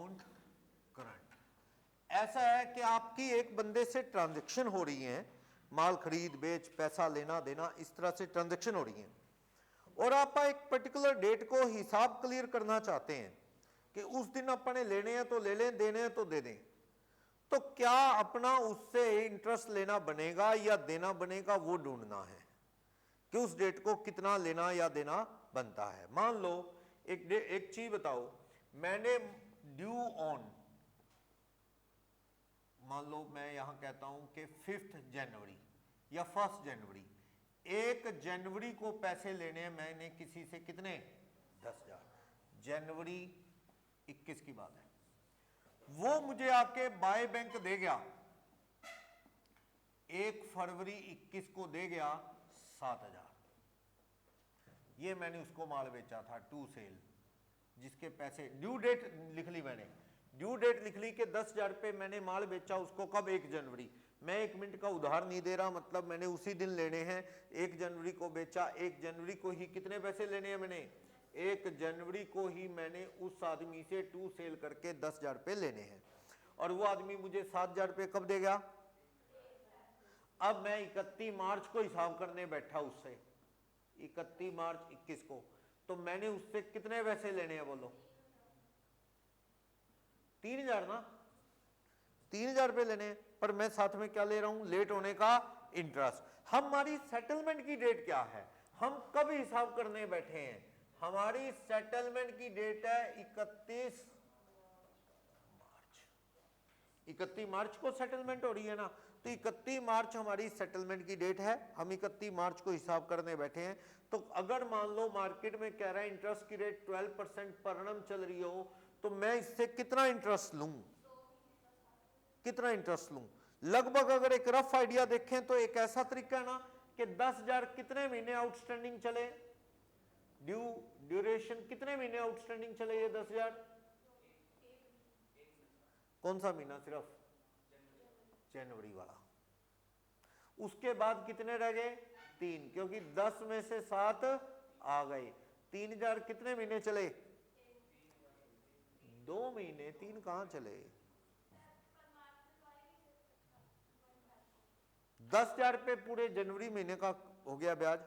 Account current. ऐसा है कि आपकी एक बंदे से ट्रांजैक्शन हो रही है, माल खरीद बेच, पैसा लेना देना, इस तरह से ट्रांजैक्शन हो रही है, और आप एक पर्टिकुलर डेट को हिसाब क्लियर करना चाहते हैं कि उस दिन अपने लेने हैं तो ले लें, देने हैं तो दे दें, तो क्या अपना उससे इंटरेस्ट लेना बनेगा या देना बनेगा, वो ढूंढना है कि उस डेट को कितना लेना या देना बनता है। मान लो एक चीज बताओ, मैंने ड्यू ऑन, मान लो मैं यहां कहता हूं कि 5 जनवरी या 1 जनवरी, 1 जनवरी को पैसे लेने हैं मैंने किसी से, कितने, 10,000, जनवरी 21 की बात है, वो मुझे आके बाय बैंक दे गया, 1 फरवरी 21 को दे गया 7,000, ये मैंने उसको माल बेचा था टू सेल, जिसके पैसे, ड्यू डेट लिख ली मैंने, ड्यू डेट लिख ली कि 10,000 पे मैंने माल बेचा उसको, कब, 1 जनवरी। मैं 1 मिनट का उधार नहीं दे रहा, मतलब मैंने उसी दिन लेने हैं, 1 जनवरी को बेचा, 1 जनवरी को ही कितने पैसे लेने हैं मैंने, 1 जनवरी को ही मैंने उस आदमी से टू सेल करके 10,000 पे लेने हैं, और वो आदमी मुझे 7,000 पे कब देगा। अब मैं 31 मार्च को हिसाब करने बैठा उससे, 31 मार्च 21 को, तो मैंने उससे कितने पैसे लेने हैं बोलो, 3,000 ना, 3,000 रुपए लेने हैं, पर मैं साथ में क्या ले रहा हूं, लेट होने का इंटरेस्ट। हमारी सेटलमेंट की डेट क्या है, हम कब हिसाब करने बैठे हैं, हमारी सेटलमेंट की डेट है 31 मार्च, 31 मार्च को सेटलमेंट हो रही है ना, तो 31 मार्च हमारी सेटलमेंट की डेट है, हम 31 मार्च को हिसाब करने बैठे हैं। तो अगर मान लो मार्केट में कह रहा है इंटरेस्ट की रेट 12% पर annum चल रही हो, तो मैं इससे कितना इंटरेस्ट लूं, कितना इंटरेस्ट लूं, लगभग अगर एक रफ आइडिया देखें तो एक ऐसा तरीका है ना कि 10,000 कितने महीने आउटस्टैंडिंग चले, ड्यूरेशन कितने महीने आउटस्टैंडिंग चले ये 10,000, कौन सा महीना, सिर्फ जनवरी वाला, उसके बाद कितने रह गए, 3, क्योंकि 10 में से 7 आ गए, 3,000 कितने महीने चले, 2 महीने, 3 कहां चले, 10,000 पे पूरे जनवरी महीने का हो गया ब्याज,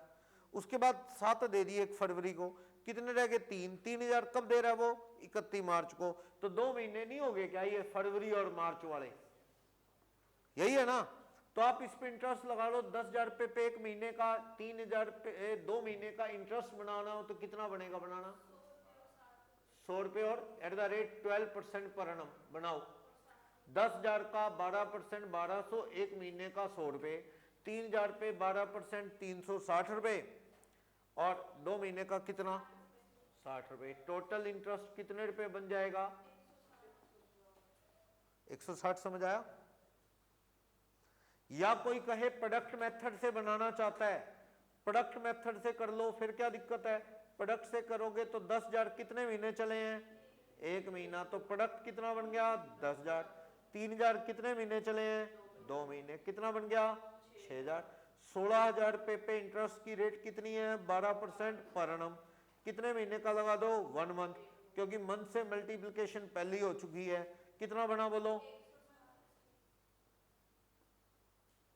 उसके बाद 7 दे दिए 1 फरवरी को, कितने रह गए, 3, 3,000 कब दे रहा है वो, 31 मार्च को, तो 2 महीने नहीं हो गए क्या ये फरवरी और मार्च वाले, यही है ना। तो आप इस पे इंटरेस्ट लगा लो, 10,000 पे 1 महीने का, 3,000 पे 2 महीने का इंटरेस्ट बनाना हो तो कितना बनेगा बनाना, 100 रुपए, और एट द रेट 12% पर annum बनाओ, 10,000 का 12%, 1200, 1 महीने का 100 रुपए, 3,000 पे 12%, 360 रुपए, और 2 महीने का कितना, 60 रुपए, टोटल इंटरेस्ट कितने रुपए बन जाएगा, 160, समझ आया। या कोई कहे प्रोडक्ट मेथड से बनाना चाहता है, प्रोडक्ट मेथड से कर लो, फिर क्या दिक्कत है, प्रोडक्ट से करोगे तो 10,000 कितने महीने चले हैं, 1 महीना, तो प्रोडक्ट कितना बन गया 10,000, 3,000 कितने महीने चले हैं, 2 महीने, कितना बन गया 6,000, 16,000 पे इंटरेस्ट की रेट कितनी है 12% पर annum, कितने महीने का लगा दो 1 मंथ, क्योंकि मंथ से मल्टीप्लिकेशन पहले हो चुकी है, कितना बना बोलो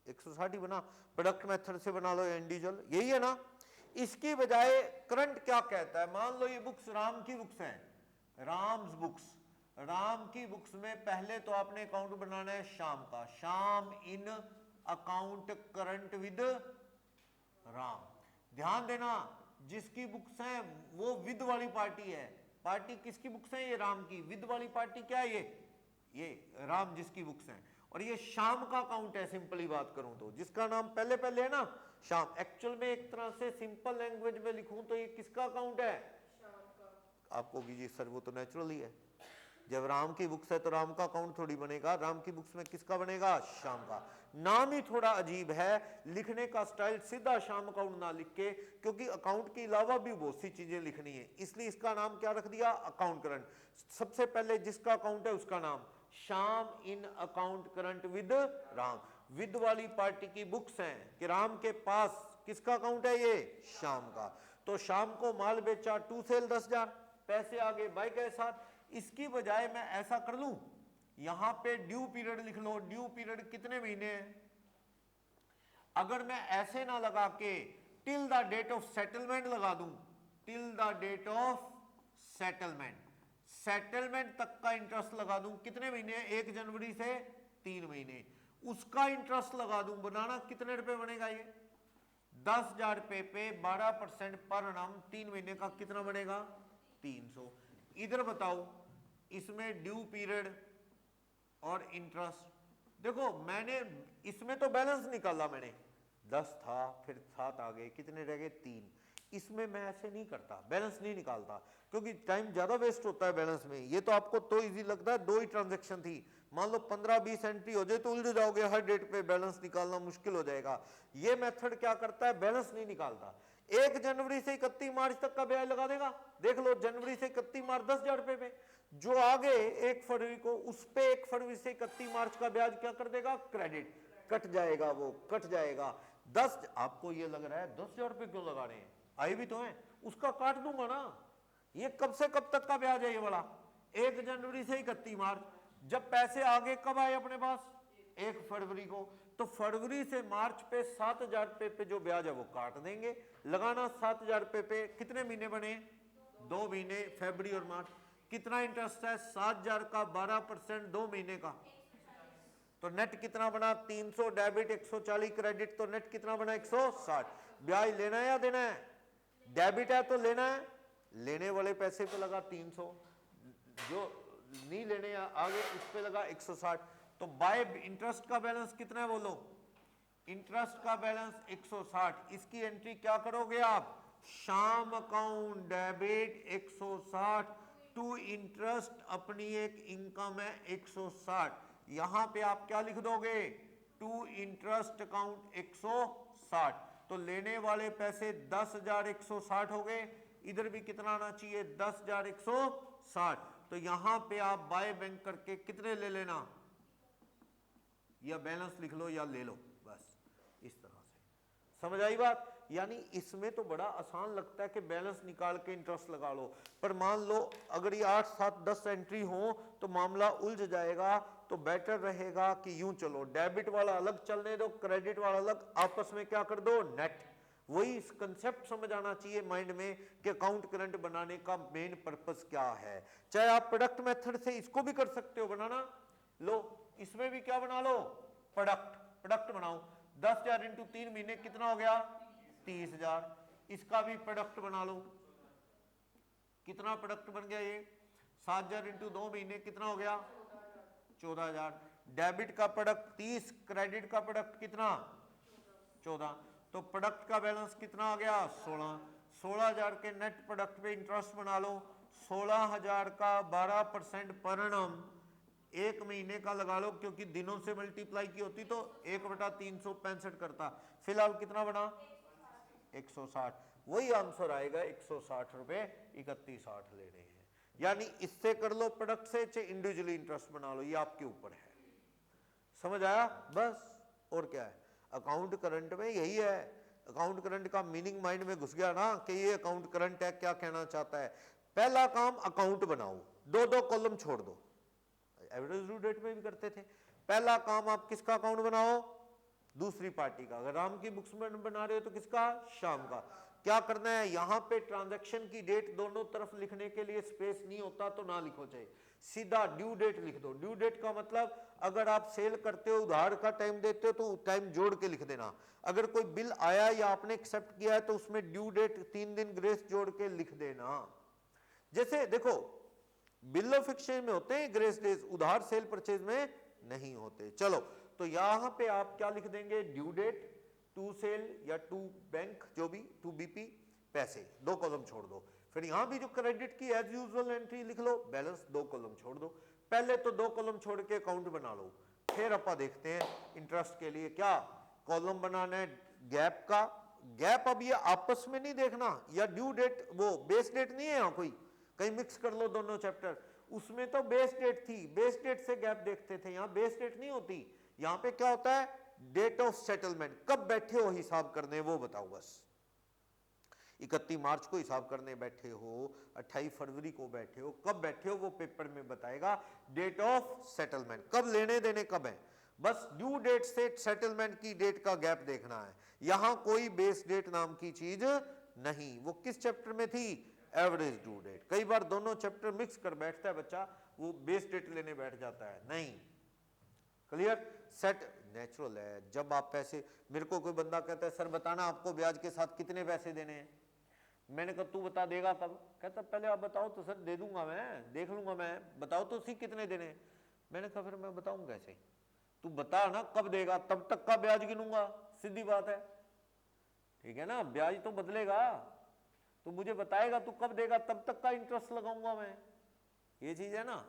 160 ही बना, प्रोडक्ट मेथड से बना लो इंडिविजुअल, यही है ना। इसकी बजाय करंट क्या कहता है, मान लो ये बुक्स राम की बुक्स हैं, राम्स बुक्स, राम की बुक्स में पहले तो आपने अकाउंट बनाना है शाम का, शाम in account current with Ram. ध्यान देना जिसकी बुक्स हैं वो विद वाली पार्टी है, पार्टी किसकी बुक्स है, ये राम की, विद वाली पार्टी क्या है, ये राम जिसकी बुक्स हैं, और ये शाम का अकाउंट है, सिंपली बात करूं तो, जिसका नाम पहले पहले है ना शाम, एक्चुअल में एक तरह से सिंपल लैंग्वेज में लिखूं तो ये किसका अकाउंट है, आपको कीजिए सर वो तो नेचुरल ही है, जब राम की बुक्स है तो राम का अकाउंट थोड़ी बनेगा, राम की बुक्स में किसका बनेगा, शाम का। नाम ही थोड़ा अजीब है, लिखने का स्टाइल सीधा शाम अकाउंट ना लिख के, क्योंकि अकाउंट के अलावा भी बहुत सी चीजें लिखनी है, इसलिए इसका नाम क्या रख दिया, अकाउंट करंट। सबसे पहले जिसका अकाउंट है उसका नाम Sham in account current with Ram, with वाली पार्टी की बुक्स हैं कि राम के पास किसका अकाउंट है, ये शाम का, तो शाम को माल बेचा टू सेल 10,000, पैसे आगे बाय के साथ, इसकी बजाय मैं ऐसा कर लूं, यहां पे ड्यू पीरियड लिख लो, ड्यू पीरियड कितने महीने हैं। अगर मैं ऐसे ना लगा के till the date of settlement लगा दूं, till the date of settlement, settlement तक का इंटरेस्ट लगा दूं, कितने महीने, 1 जनवरी से 3 महीने, उसका इंटरेस्ट लगा दूं, बनाना कितने रुपए बनेगा ये, 10,000 रुपए पे 12% पर annum 3 महीने का कितना बनेगा, 300। इधर बताओ, इसमें ड्यू पीरियड और इंटरेस्ट, देखो मैंने इसमें तो बैलेंस निकाला, मैंने 10 था, फिर 7 आ गए, कितने रह गए, 3। इसमें मैं ऐसे नहीं करता, बैलेंस नहीं निकालता, क्योंकि टाइम ज्यादा वेस्ट होता है बैलेंस में। ये तो आपको तो इजी लगता है, 2 ही ट्रांजैक्शन थी, मान लो 15-20 एंट्री हो जाए तो उलझ जाओगे, हर डेट पे बैलेंस निकालना मुश्किल हो जाएगा। ये मेथड क्या करता है, बैलेंस नहीं निकालता, 1 जनवरी से 31 मार्च तक का ब्याज लगा देगा। देख लो, जनवरी से 31 मार्च 10,000 रुपए पे, जो आगे 1 फरवरी को, उस पे 1 फरवरी से 31 मार्च का ब्याज क्या कर देगा, क्रेडिट कट जाएगा, वो कट जाएगा। 10, आपको ये लग रहा है 10,000 रुपए क्यों लगा रहे हैं, आई भी तो है, उसका काट दूंगा ना। ये कब से कब तक का ब्याज है ये वाला, 1 जनवरी से 31 मार्च, जब पैसे आगे कब आए अपने पास, 1 फरवरी को, तो फरवरी से मार्च पे 7,000 रुपए पे जो ब्याज है वो काट देंगे, लगाना 7,000 रुपए पे, कितने महीने बने, 2 महीने, फरवरी और मार्च। कितना इंटरेस्ट है, 7,000 का 12% 2 महीने का, तो नेट कितना बना, 300 डेबिट 140 क्रेडिट, तो नेट कितना बना, 160। ब्याज लेना है या देना है, डेबिट है तो लेना है, लेने वाले पैसे पे लगा 300, जो नहीं लेने आगे उस पे लगा 160। तो बाय इंटरेस्ट का बैलेंस कितना है बोलो, इंटरेस्ट का बैलेंस 160। इसकी एंट्री क्या करोगे आप, शाम अकाउंट डेबिट 160 टू इंटरेस्ट, अपनी एक इनकम है 160, यहां पे आप क्या लिख दोगे, टू इंटरेस्ट अकाउंट 160। तो लेने वाले पैसे 10,160 हो गए, इधर भी कितना आना चाहिए, 10,160। तो यहां पे आप बाय बैंक करके कितने ले लेना, या बैलेंस लिख लो या ले लो, बस इस तरह से। समझ आई बात। यानी इसमें तो बड़ा आसान लगता है कि बैलेंस निकाल के इंटरेस्ट लगा लो, पर मान लो अगर ये 8, 7, 10 एंट्री हो तो मामला उलझ जाएगा। तो बेटर रहेगा कि यूं चलो, डेबिट वाला अलग चलने दो, क्रेडिट वाला अलग, आपस में क्या कर दो, नेट। वही इस कंसेप्ट समझ आना चाहिए माइंड में कि अकाउंट करंट बनाने का मेन पर्पस क्या है। चाहे आप प्रोडक्ट मेथड से इसको भी कर सकते हो बनाना, लो इसमें भी क्या बना लो, प्रोडक्ट बनाओ, 10,000 इंटू 3 महीने कितना हो गया, 30,000। इसका भी प्रोडक्ट बना लो, कितना प्रोडक्ट बन गया ये, 7,000 इंटू 2 महीने कितना हो गया, 14,000। डेबिट का प्रोडक्ट 30, क्रेडिट का प्रोडक्ट कितना, 14। तो प्रोडक्ट का बैलेंस कितना आ गया, 16। 16,000 के नेट प्रोडक्ट पे इंटरेस्ट बना लो, 16,000 का 12% पर annum 1 महीने का लगा लो, क्योंकि दिनों से मल्टीप्लाई की होती तो 1/365 करता। फिलहाल कितना बना, 160। वही आंसर आएगा, 160 रुपए 3160 लेने हैं। यानी इससे कर लो प्रोडक्ट से, चाहे इंडिविजुअली इंटरेस्ट बना लो, ये आपके ऊपर है। समझ आया, बस और क्या है। अकाउंट करंट में यही है, अकाउंट करंट का मीनिंग माइंड में घुस गया ना कि ये अकाउंट करंट है, क्या कहना चाहता है। पहला काम अकाउंट बनाओ, 2-2 कॉलम छोड़ दो, एवरेज ड्यू डेट में भी करते थे। पहला काम आप किसका अकाउंट बनाओ, दूसरी पार्टी का। अगर राम की बुक्स में बना रहे हो तो किसका, श्याम का। क्या करना है, यहां पे ट्रांजैक्शन की डेट दोनों तरफ लिखने के लिए स्पेस नहीं होता तो ना लिखो, चाहिए सीधा ड्यू डेट लिख दो। ड्यू डेट का मतलब अगर आप सेल करते हो, उधार का टाइम देते हो तो टाइम जोड़ के लिख देना। अगर कोई बिल आया या आपने एक्सेप्ट किया है तो उसमें ड्यू डेट 3 दिन ग्रेस जोड़ के लिख देना। जैसे देखो बिल ऑफ एक्सचेंज में होते हैं ग्रेस डेज, उधार सेल परचेज में नहीं होते। चलो तो यहां पे आप क्या लिख देंगे, ड्यू डेट, टू सेल या टू बैंक, जो भी, टू बीपी, पैसे, 2 कॉलम छोड़ दो। फिर यहां भी जो क्रेडिट की एज यूजुअल एंट्री लिख लो, बैलेंस 2 कॉलम छोड़ दो। पहले तो 2 कॉलम छोड़ के अकाउंट बना लो, फिर अपा देखते हैं इंटरेस्ट के लिए क्या कॉलम बनाना है। गैप का, गैप अब ये आपस में नहीं देखना, या ड्यू डेट वो बेस डेट नहीं है, यहां कोई कहीं मिक्स कर लो दोनों चैप्टर। उसमें तो बेस डेट थी, बेस डेट से गैप देखते थे, यहां बेस डेट नहीं होती। यहां पे क्या होता है, डेट ऑफ सेटलमेंट, कब बैठे हो हिसाब करने वो बताओ बस। 31 मार्च को हिसाब करने बैठे हो, 28 फरवरी को बैठे हो, कब बैठे हो वो पेपर में बताएगा। डेट ऑफ सेटलमेंट, कब लेने देने कब है, बस ड्यू डेट से सेटलमेंट की डेट का गैप देखना है। यहां कोई बेस डेट नाम की चीज नहीं। वो किस चैप्टर में थी, एवरेज ड्यू डेट। कई बार दोनों चैप्टर मिक्स कर बैठता है बच्चा, वो बेस डेट लेने बैठ जाता है, नहीं। क्लियर, सेट नेचुरल है। जब आप पैसे, मेरे को कोई बंदा कहता है सर बताना आपको ब्याज के साथ कितने पैसे देने हैं, मैंने कहा तू बता देगा कब, कहता पहले आप बताओ तो सर दे दूंगा मैं, देख लूंगा मैं, बताओ तो सी कितने देने हैं। मैंने कहा फिर मैं बताऊं कैसे, तू बता ना कब देगा, तब तक का ब्याज गिनूंगा, सीधी बात है, ठीक है ना, ब्याज तो बदलेगा, तो मुझे बताएगा तू कब देगा, तब तक का इंटरेस्ट लगाऊंगा मैं, ये चीज है ना।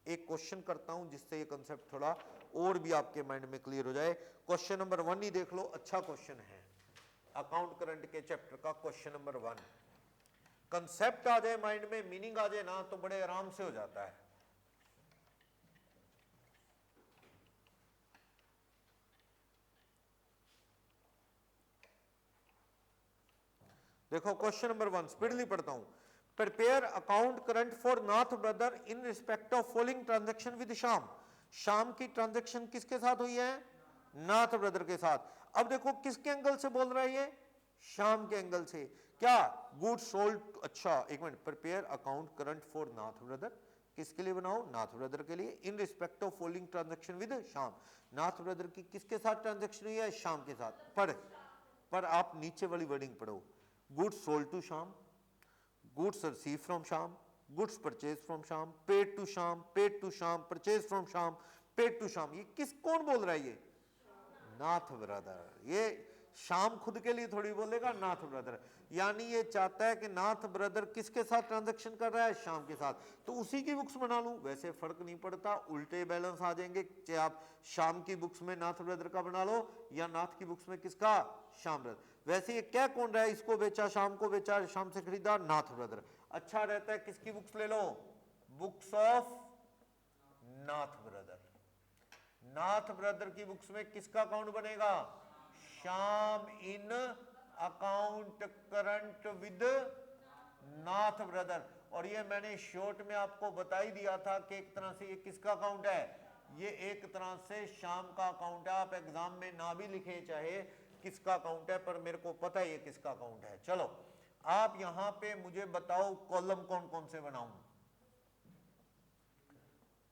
एक क्वेश्चन करता हूं जिससे ये कंसेप्ट थोड़ा और भी आपके माइंड में क्लियर हो जाए। क्वेश्चन नंबर 1 ही देख लो, अच्छा क्वेश्चन है, अकाउंट करंट के चैप्टर का क्वेश्चन नंबर 1। कंसेप्ट आ जाए माइंड में, मीनिंग आ जाए ना, तो बड़े आराम से हो जाता है। देखो क्वेश्चन नंबर 1 स्पीडली पढ़ता हूं। Prepare account current for Nath brother in respect of following transaction with Shyam. Shyam की ट्रांजैक्शन किसके साथ हुई है, नाथ ब्रदर के साथ। अब देखो किसके एंगल से बोल रहा है ये, श्याम के एंगल से। क्या, गुड सोल्ड, अच्छा एक minute, prepare account current for Nath brother, किसके लिए बनाओ, नाथ ब्रदर के लिए, in respect of following transaction with Shyam. Nath brother की किसके साथ ट्रांजैक्शन हुई है, श्याम के साथ। पर आप नीचे वाली वर्डिंग पढ़ो, goods sold to Sham, goods received from Sham, goods purchased from Sham, paid to Sham, paid to Sham, purchased from Sham, paid to Sham। ये किस, कौन बोल रहा है ये, नाथ ब्रदर। ये शाम खुद के लिए थोड़ी बोलेगा, नाथ ब्रदर। यानी ये चाहता है कि नाथ ब्रदर किसके साथ ट्रांजैक्शन कर रहा है, शाम के साथ, तो उसी की बुक्स बना लूं। वैसे फर्क नहीं पड़ता, उल्टे बैलेंस आ जाएंगे, चाहे आप शाम की बुक्स में नाथ ब्रदर का बना लो या नाथ की बुक्स में किसका, श्याम ब्रदर। वैसे ये क्या कौन रहा है, इसको बेचा, शाम को बेचा, शाम से खरीदा, नाथ ब्रदर। अच्छा रहता है किसकी बुक्स ले लो, books of Nath brother. Nath brother की बुक्स में किसका अकाउंट बनेगा, Shyam in account current with Nath brother. और ये मैंने शॉर्ट में आपको बता ही दिया था कि एक तरह से ये किसका अकाउंट है, ये एक तरह से श्याम का अकाउंट है। आप एग्जाम में ना भी लिखे चाहे किसका अकाउंट है, पर मेरे को पता है ये किसका अकाउंट है। चलो आप यहां पे मुझे बताओ कॉलम कौन कौन से बनाऊं,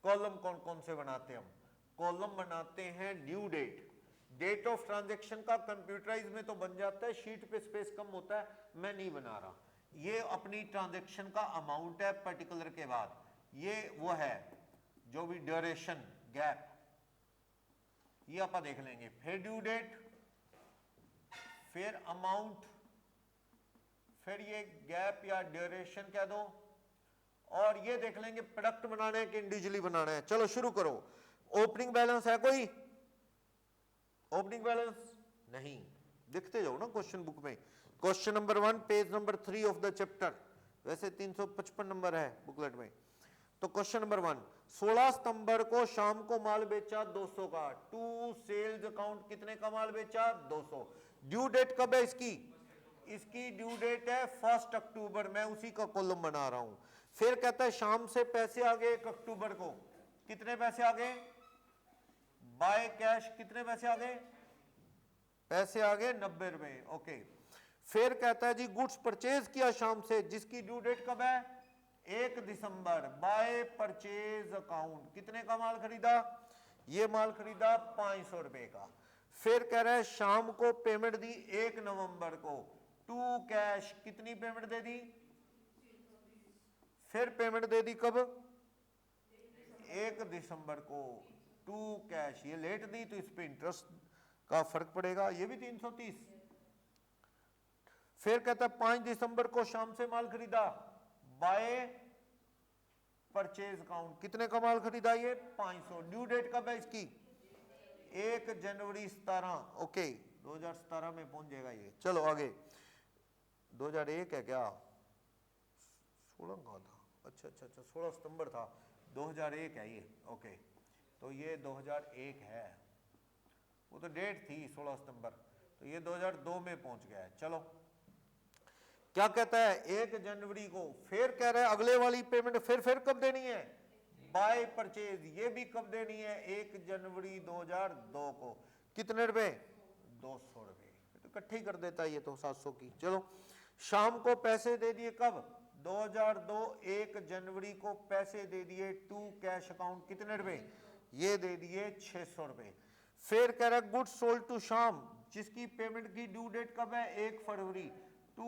कॉलम कौन कौन से बनाते हैं हम। कॉलम बनाते हैं due date, date of transaction का कंप्यूटराइज में तो बन जाता है, शीट पे स्पेस कम होता है, मैं नहीं बना रहा। ये अपनी ट्रांजैक्शन का अमाउंट है पर्टिकुलर के बाद, ये वो है जो भी ड्यूरेशन गैप, ये आप देख लेंगे। फिर ड्यू डेट, फिर अमाउंट, फिर ये गैप या ड्यूरेशन कह दो, और ये देख लेंगे प्रोडक्ट बनाना है कि इंडिविजुअली बनाना है। चलो शुरू करो। ओपनिंग बैलेंस है कोई, ओपनिंग बैलेंस नहीं, दिखते जाओ ना क्वेश्चन बुक में। Question number 1 page number 3 of the chapter, वैसे 355 नंबर है बुकलेट में। तो क्वेश्चन नंबर 1, 16 सितंबर को शाम को माल बेचा 200 का, टू सेल्स अकाउंट कितने का माल बेचा, 200। ड्यू डेट कब है इसकी, इसकी ड्यू डेट है 1 अक्टूबर, मैं उसी का कॉलम बना रहा हूं। फिर कहता है शाम से पैसे आ गए 1 अक्टूबर को, कितने पैसे आ गए, बाय कैश कितने पैसे आ गए, पैसे आ गए 90 रुपए, ओके। फिर कहता है जी गुड्स परचेज किया शाम से, जिसकी ड्यू डेट कब है, 1 दिसंबर, बाय परचेज अकाउंट कितने का माल खरीदा, ये माल खरीदा 500 रुपए का। फिर कह रहा है शाम को पेमेंट दी 1 नवंबर को, टू कैश कितनी पेमेंट दे दी, फिर पेमेंट दे दी कब, 1 दिसंबर को, टू कैश। ये लेट दी तो इस पे इंटरेस्ट का फर्क पड़ेगा, ये भी 330। फिर कहता है 5 दिसंबर को शाम से माल खरीदा, बाय परचेज अकाउंट कितने का माल खरीदा, ये 500। ड्यू डेट कब है इसकी, 1 जनवरी 17, ओके 2017 में पहुंच जाएगा ये। चलो आगे, 2001 है क्या, 16 कहाँ था, अच्छा 16 सितंबर था, 2001 है ये, ओके। तो ये 2001 है, वो तो डेट थी 16 सितंबर, तो ये 2002 में पहुंच गया है। चलो क्या कहता है 1 जनवरी को, फिर कह रहा है अगले वाली पेमेंट फिर कब देनी है, बाय परचेज, ये भी कब देनी है 1 जनवरी 2002 को, कितने रुपए 200 रुपए, तो इकट्ठे ही कर देता है ये तो 700 की। चलो शाम को पैसे दे दिए कब 2002 1 जनवरी को पैसे दे दिए टू कैश अकाउंट, कितने रुपए, ये दे दिए 600 रुपए। फिर कह रहा है गुड सोल्ड टू शाम, जिसकी पेमेंट की ड्यू डेट कब है 1 फरवरी, टू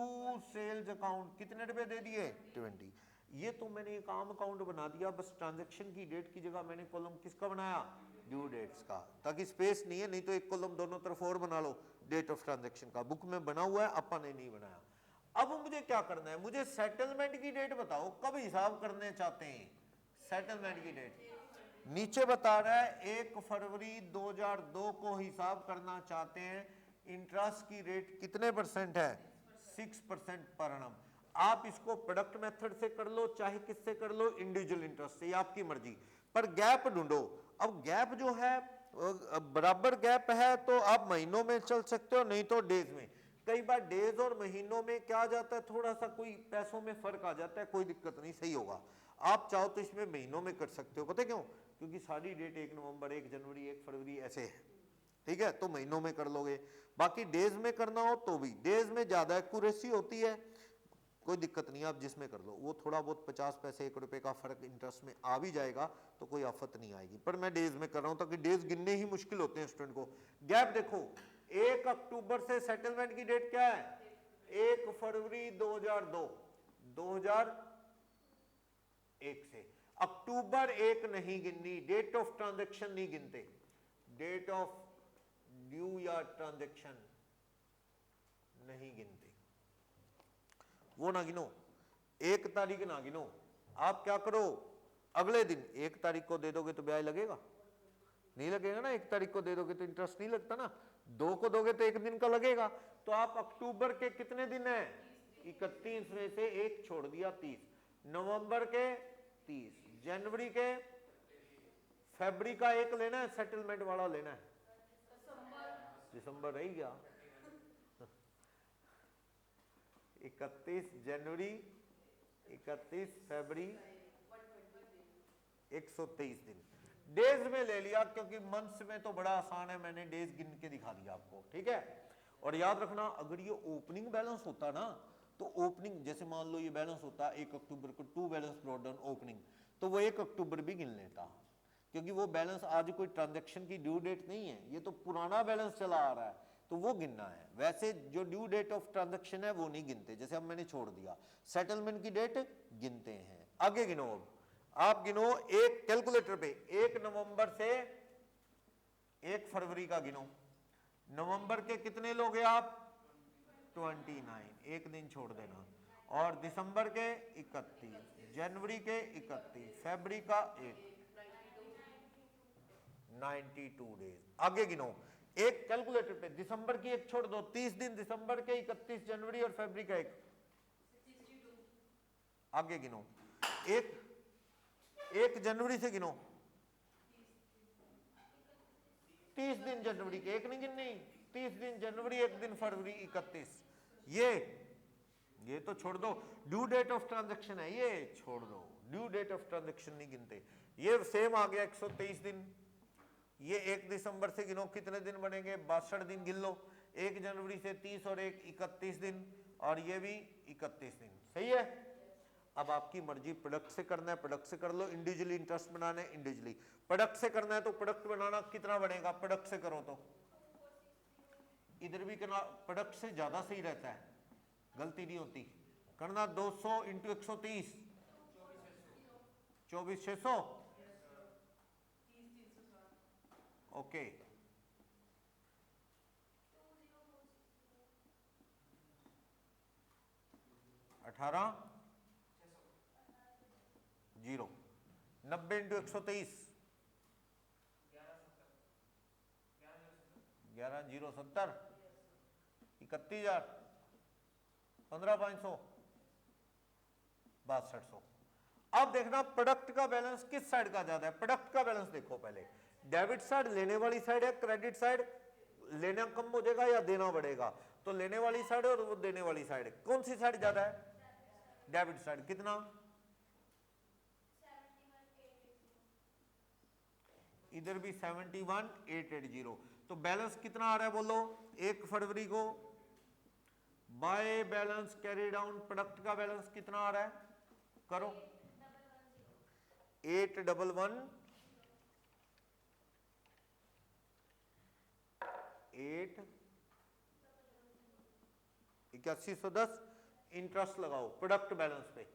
सेल्स अकाउंट, कितने रुपए दे दिए 20। ये तो मैंने एक आम अकाउंट बना दिया, बस ट्रांजैक्शन की डेट की जगह मैंने कॉलम किसका बनाया, ड्यू डेट्स का, ताकि स्पेस नहीं है, नहीं तो एक कॉलम दोनों तरफ और बना लो डेट ऑफ ट्रांजैक्शन का, बुक में बना हुआ है, अपन ने नहीं बनाया। अब मुझे क्या करना है, मुझे सेटलमेंट की डेट बताओ, कब हिसाब करने चाहते हैं सेटलमेंट की डेट। नीचे बता रहा है 1 फरवरी 2002 को हिसाब करना चाहते हैं, इंटरेस्ट की रेट कितने परसेंट है 6% पर annum। आप इसको प्रोडक्ट मेथड से कर लो चाहे किससे कर लो, इंडिविजुअल इंटरेस्ट से, आपकी मर्जी, पर गैप ढूंढो। अब गैप जो है बराबर गैप है तो आप महीनों में चल सकते हो, नहीं तो डेज में। कई बार डेज और महीनों में क्या आ जाता है, थोड़ा सा कोई पैसों में फर्क आ जाता है, कोई दिक्कत नहीं, सही होगा। आप चाहो तो इसमें महीनों में कर सकते हो, पता क्यों, क्योंकि सारी डेट 1 नवंबर 1 जनवरी 1 फरवरी ऐसे है, ठीक है, तो महीनों में कर लोगे। बाकी डेज में करना हो तो भी, डेज में ज्यादा एक्यूरेसी होती है, कोई दिक्कत नहीं, आप जिसमें कर लो, वो थोड़ा बहुत 50 पैसे 1 रुपए का फर्क इंटरेस्ट में आ भी जाएगा तो कोई आफत नहीं आएगी, पर मैं डेज में कर रहा हूं ताकि डेज गिनने ही मुश्किल होते हैं स्टूडेंट को। गैप देखो 1 अक्टूबर से सेटलमेंट की डेट क्या है 1 फरवरी 2002 2001 से, अक्टूबर 1 नहीं गिननी, डेट ऑफ ट्रांजैक्शन नहीं गिनते, डेट ऑफ ड्यू या ट्रांजैक्शन नहीं गिनते, वो ना गिनो, 1 तारीख ना गिनो। आप क्या करो, अगले दिन 1 तारीख को दे दोगे तो ब्याज लगेगा, नहीं लगेगा ना, 1 तारीख को दे दोगे तो इंटरेस्ट नहीं लगता ना, 2 को दोगे तो 1 दिन का लगेगा। तो आप अक्टूबर के कितने दिन है 31 में से 1 छोड़ दिया 30, नवंबर के 30, जनवरी के, फरवरी का 1 लेना है, सेटलमेंट वाला लेना है, दिसंबर रह गया 31 जनवरी 31 फरवरी 123 दिन, डेज में ले लिया क्योंकि मंथ्स में तो बड़ा आसान है, मैंने डेज गिन के दिखा दिया आपको, ठीक है। और याद रखना अगर ये ओपनिंग बैलेंस होता ना, तो ओपनिंग जैसे मान लो ये बैलेंस होता 1 अक्टूबर को, to balance brought down opening, तो वो 1 अक्टूबर भी गिन लेता, क्योंकि वो बैलेंस आज कोई ट्रांजैक्शन की ड्यू डेट नहीं है, ये तो पुराना बैलेंस चला आ रहा है, तो वो गिनना है। वैसे जो ड्यू डेट ऑफ ट्रांजैक्शन है वो नहीं गिनते, जैसे अब मैंने छोड़ दिया, सेटलमेंट की डेट गिनते हैं। आगे गिनो, अब आप गिनो एक कैलकुलेटर पे 1 नवंबर से 1 फरवरी का गिनो, नवंबर के कितने लोगे आप 29, 1 दिन छोड़ देना, और दिसंबर के 31, जनवरी के 31, फरवरी का 1, 92 डेज। आगे गिनो, एक कैलकुलेटर पे दिसंबर की 1 छोड़ दो, 30 दिन दिसंबर के, 31 जनवरी और फरवरी का 1, आगे गिनो, 1 जनवरी से गिनो, 30 दिन जनवरी के, 1 नहीं गिननी, 30 दिन जनवरी 1 दिन फरवरी 31, ये तो छोड़ दो, ड्यू डेट ऑफ ट्रांजैक्शन है, ये छोड़ दो, ड्यू डेट ऑफ ट्रांजैक्शन नहीं गिनते। ये सेम आ गया 123 दिन, ये 1 दिसंबर से गिनो कितने दिन बनेंगे 62 दिन गिन लो, 1 जनवरी से 30 और 1 31 दिन, और ये भी 31 दिन, सही है। अब आपकी मर्जी, प्रोडक्ट से करना है प्रोडक्ट से कर लो, इंडिविजुअली इंटरेस्ट बनाना है इंडिविजुअली, प्रोडक्ट से करना है तो प्रोडक्ट बनाना कितना बनेगा, प्रोडक्ट से करो तो इधर भी करना, प्रोडक्ट से ज्यादा सही रहता है, गलती नहीं होती, करना 200 इंटू 130, 24,600, ओके, अठारह 0, 90 इंटू 123, 11,070, 31,000, 15,500, 62,100। अब देखना प्रोडक्ट का बैलेंस किस साइड का ज्यादा है, प्रोडक्ट का बैलेंस देखो पहले, डेबिट साइड लेने वाली साइड है, क्रेडिट साइड लेना कम हो जाएगा या देना बढ़ेगा? तो लेने वाली साइड और वो देने वाली साइड, कौन सी साइड ज्यादा है? Debit side. कितना? इधर भी 71,880। तो बैलेंस कितना आ रहा है बोलो 1 फरवरी को? By balance carry down product का बैलेंस कितना आ रहा है? करो 8110 इंटरेस्ट लगाओ प्रोडक्ट बैलेंस पे।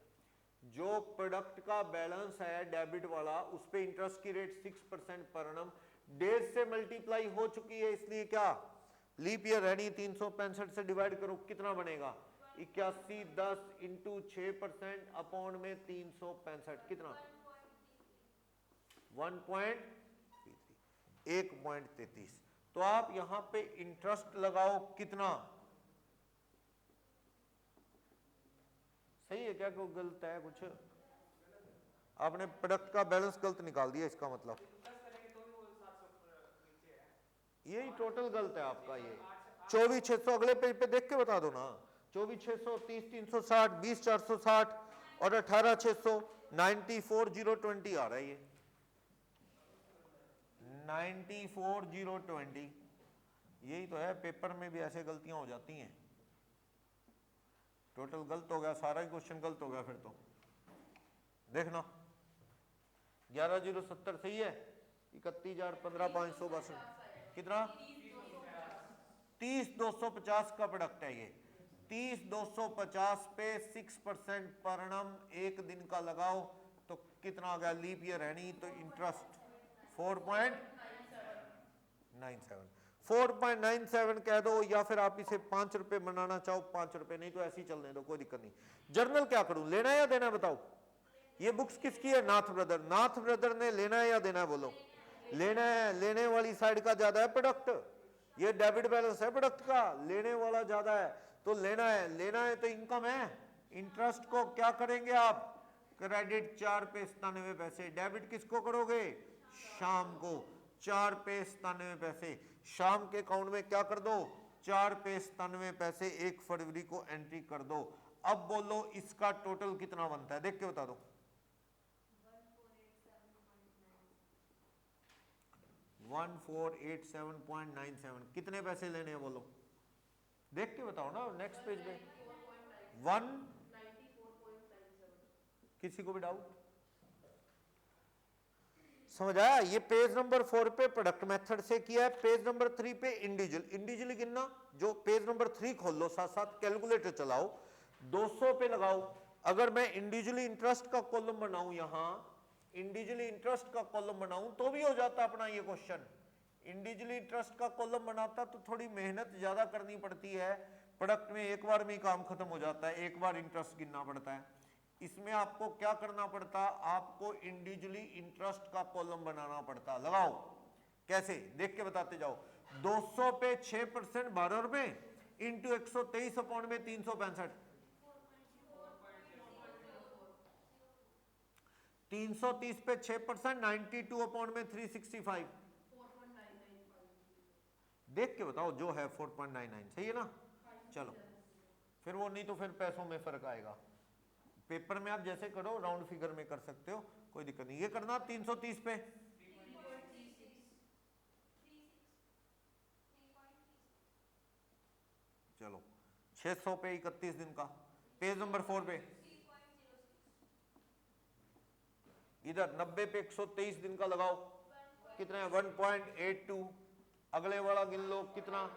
जो प्रोडक्ट का बैलेंस है डेबिट वाला उस पे इंटरेस्ट की रेट 6% पर एनम डेज से मल्टीप्लाई हो चुकी है, इसलिए क्या लीप ईयर है नहीं, 365 से डिवाइड करो कितना बनेगा? 8110 इंटू 6% अपॉन में 365 कितना? 1.33। तो आप यहां पे इंटरेस्ट लगाओ कितना? सही है क्या? कोई गलत है कुछ? आपने प्रोडक्ट का बैलेंस गलत निकाल दिया, इसका मतलब यही टोटल गलत है आपका। ये 24,600 अगले पेज पे देख के बता दो ना। 24,600, 30,360, 20,460 और 18,600, 94,020 आ रहा है ये 94,020। यही तो है, पेपर में भी ऐसे गलतियां हो जाती हैं। टोटल गलत हो गया, सारा ही क्वेश्चन गलत हो गया फिर तो। देखना 11,070 सही है। 31,15,500 बस कितना? 30,250 का प्रोडक्ट है ये। 30,250 पे 6% पर एनम एक दिन का लगाओ तो कितना आ गया? लीप ईयर है नहीं तो इंटरेस्ट 4.97 4.97 कह दो, या फिर आप इसे 5 रुपए बनाना चाहो 5 रुपए, नहीं तो ऐसे ही चलने दो, कोई दिक्कत नहीं। जर्नल क्या करूं, लेना है या देना है बताओ? ये बुक्स किसकी है? नाथ ब्रदर। नाथ ब्रदर ने लेना है या देना है बोलो? लेना है। लेने वाली साइड का ज्यादा है प्रोडक्ट, ये डेबिट बैलेंस है प्रोडक्ट का, लेने वाला ज्यादा है तो लेना है। लेना है तो इनकम है। इंटरेस्ट को क्या करेंगे आप? क्रेडिट 4 पे 97 पैसे। डेबिट किसको करोगे? शाम को 4 पे 97 पैसे। शाम के अकाउंट में क्या कर दो? 4 पे 97 पैसे 1 फरवरी को एंट्री कर दो। अब बोलो इसका टोटल कितना बनता है, देख के बता दो। 1487.97। कितने पैसे लेने हैं बोलो, देख के बताओ ना। नेक्स्ट पेज पे 194.97। किसी को भी डाउट? समझ आया? ये पेज नंबर 4 पे प्रोडक्ट मेथड से किया है, पेज नंबर 3 पे इंडिविजुअली गिनना। जो पेज नंबर 3 खोल लो, साथ साथ कैलकुलेटर चलाओ, 200 पे लगाओ। अगर मैं इंडिविजुअली इंटरेस्ट का कॉलम बनाऊं, यहां इंडिविजुअली इंटरेस्ट का कॉलम बनाऊं तो भी हो जाता अपना ये क्वेश्चन। इंडिविजुअली इंटरेस्ट का कॉलम बनाता तो थोड़ी मेहनत ज्यादा करनी पड़ती है, प्रोडक्ट में एक बार में काम खत्म हो जाता है, एक बार इंटरेस्ट गिनना पड़ता है। इसमें आपको क्या करना पड़ता? आपको इंडिविजुअली इंटरेस्ट का कॉलम बनाना पड़ता। लगाओ कैसे, देख के बताते जाओ। 200 पे 6% 12 रुपए इंटू 123 अपॉन में 365, 330 पे 6% 92 अपॉन में 365। देख के बताओ, जो है 4.99 सही है ना? चलो फिर वो नहीं तो फिर पैसों में फर्क आएगा। पेपर में आप जैसे करो राउंड फिगर में कर सकते हो, कोई दिक्कत नहीं। ये करना 330 पे चलो 600 पे 31 दिन का। पेज नंबर 4 पे इधर 90 पे 123 दिन का लगाओ, कितना है? 1.82। अगले वाला गिन लो कितना?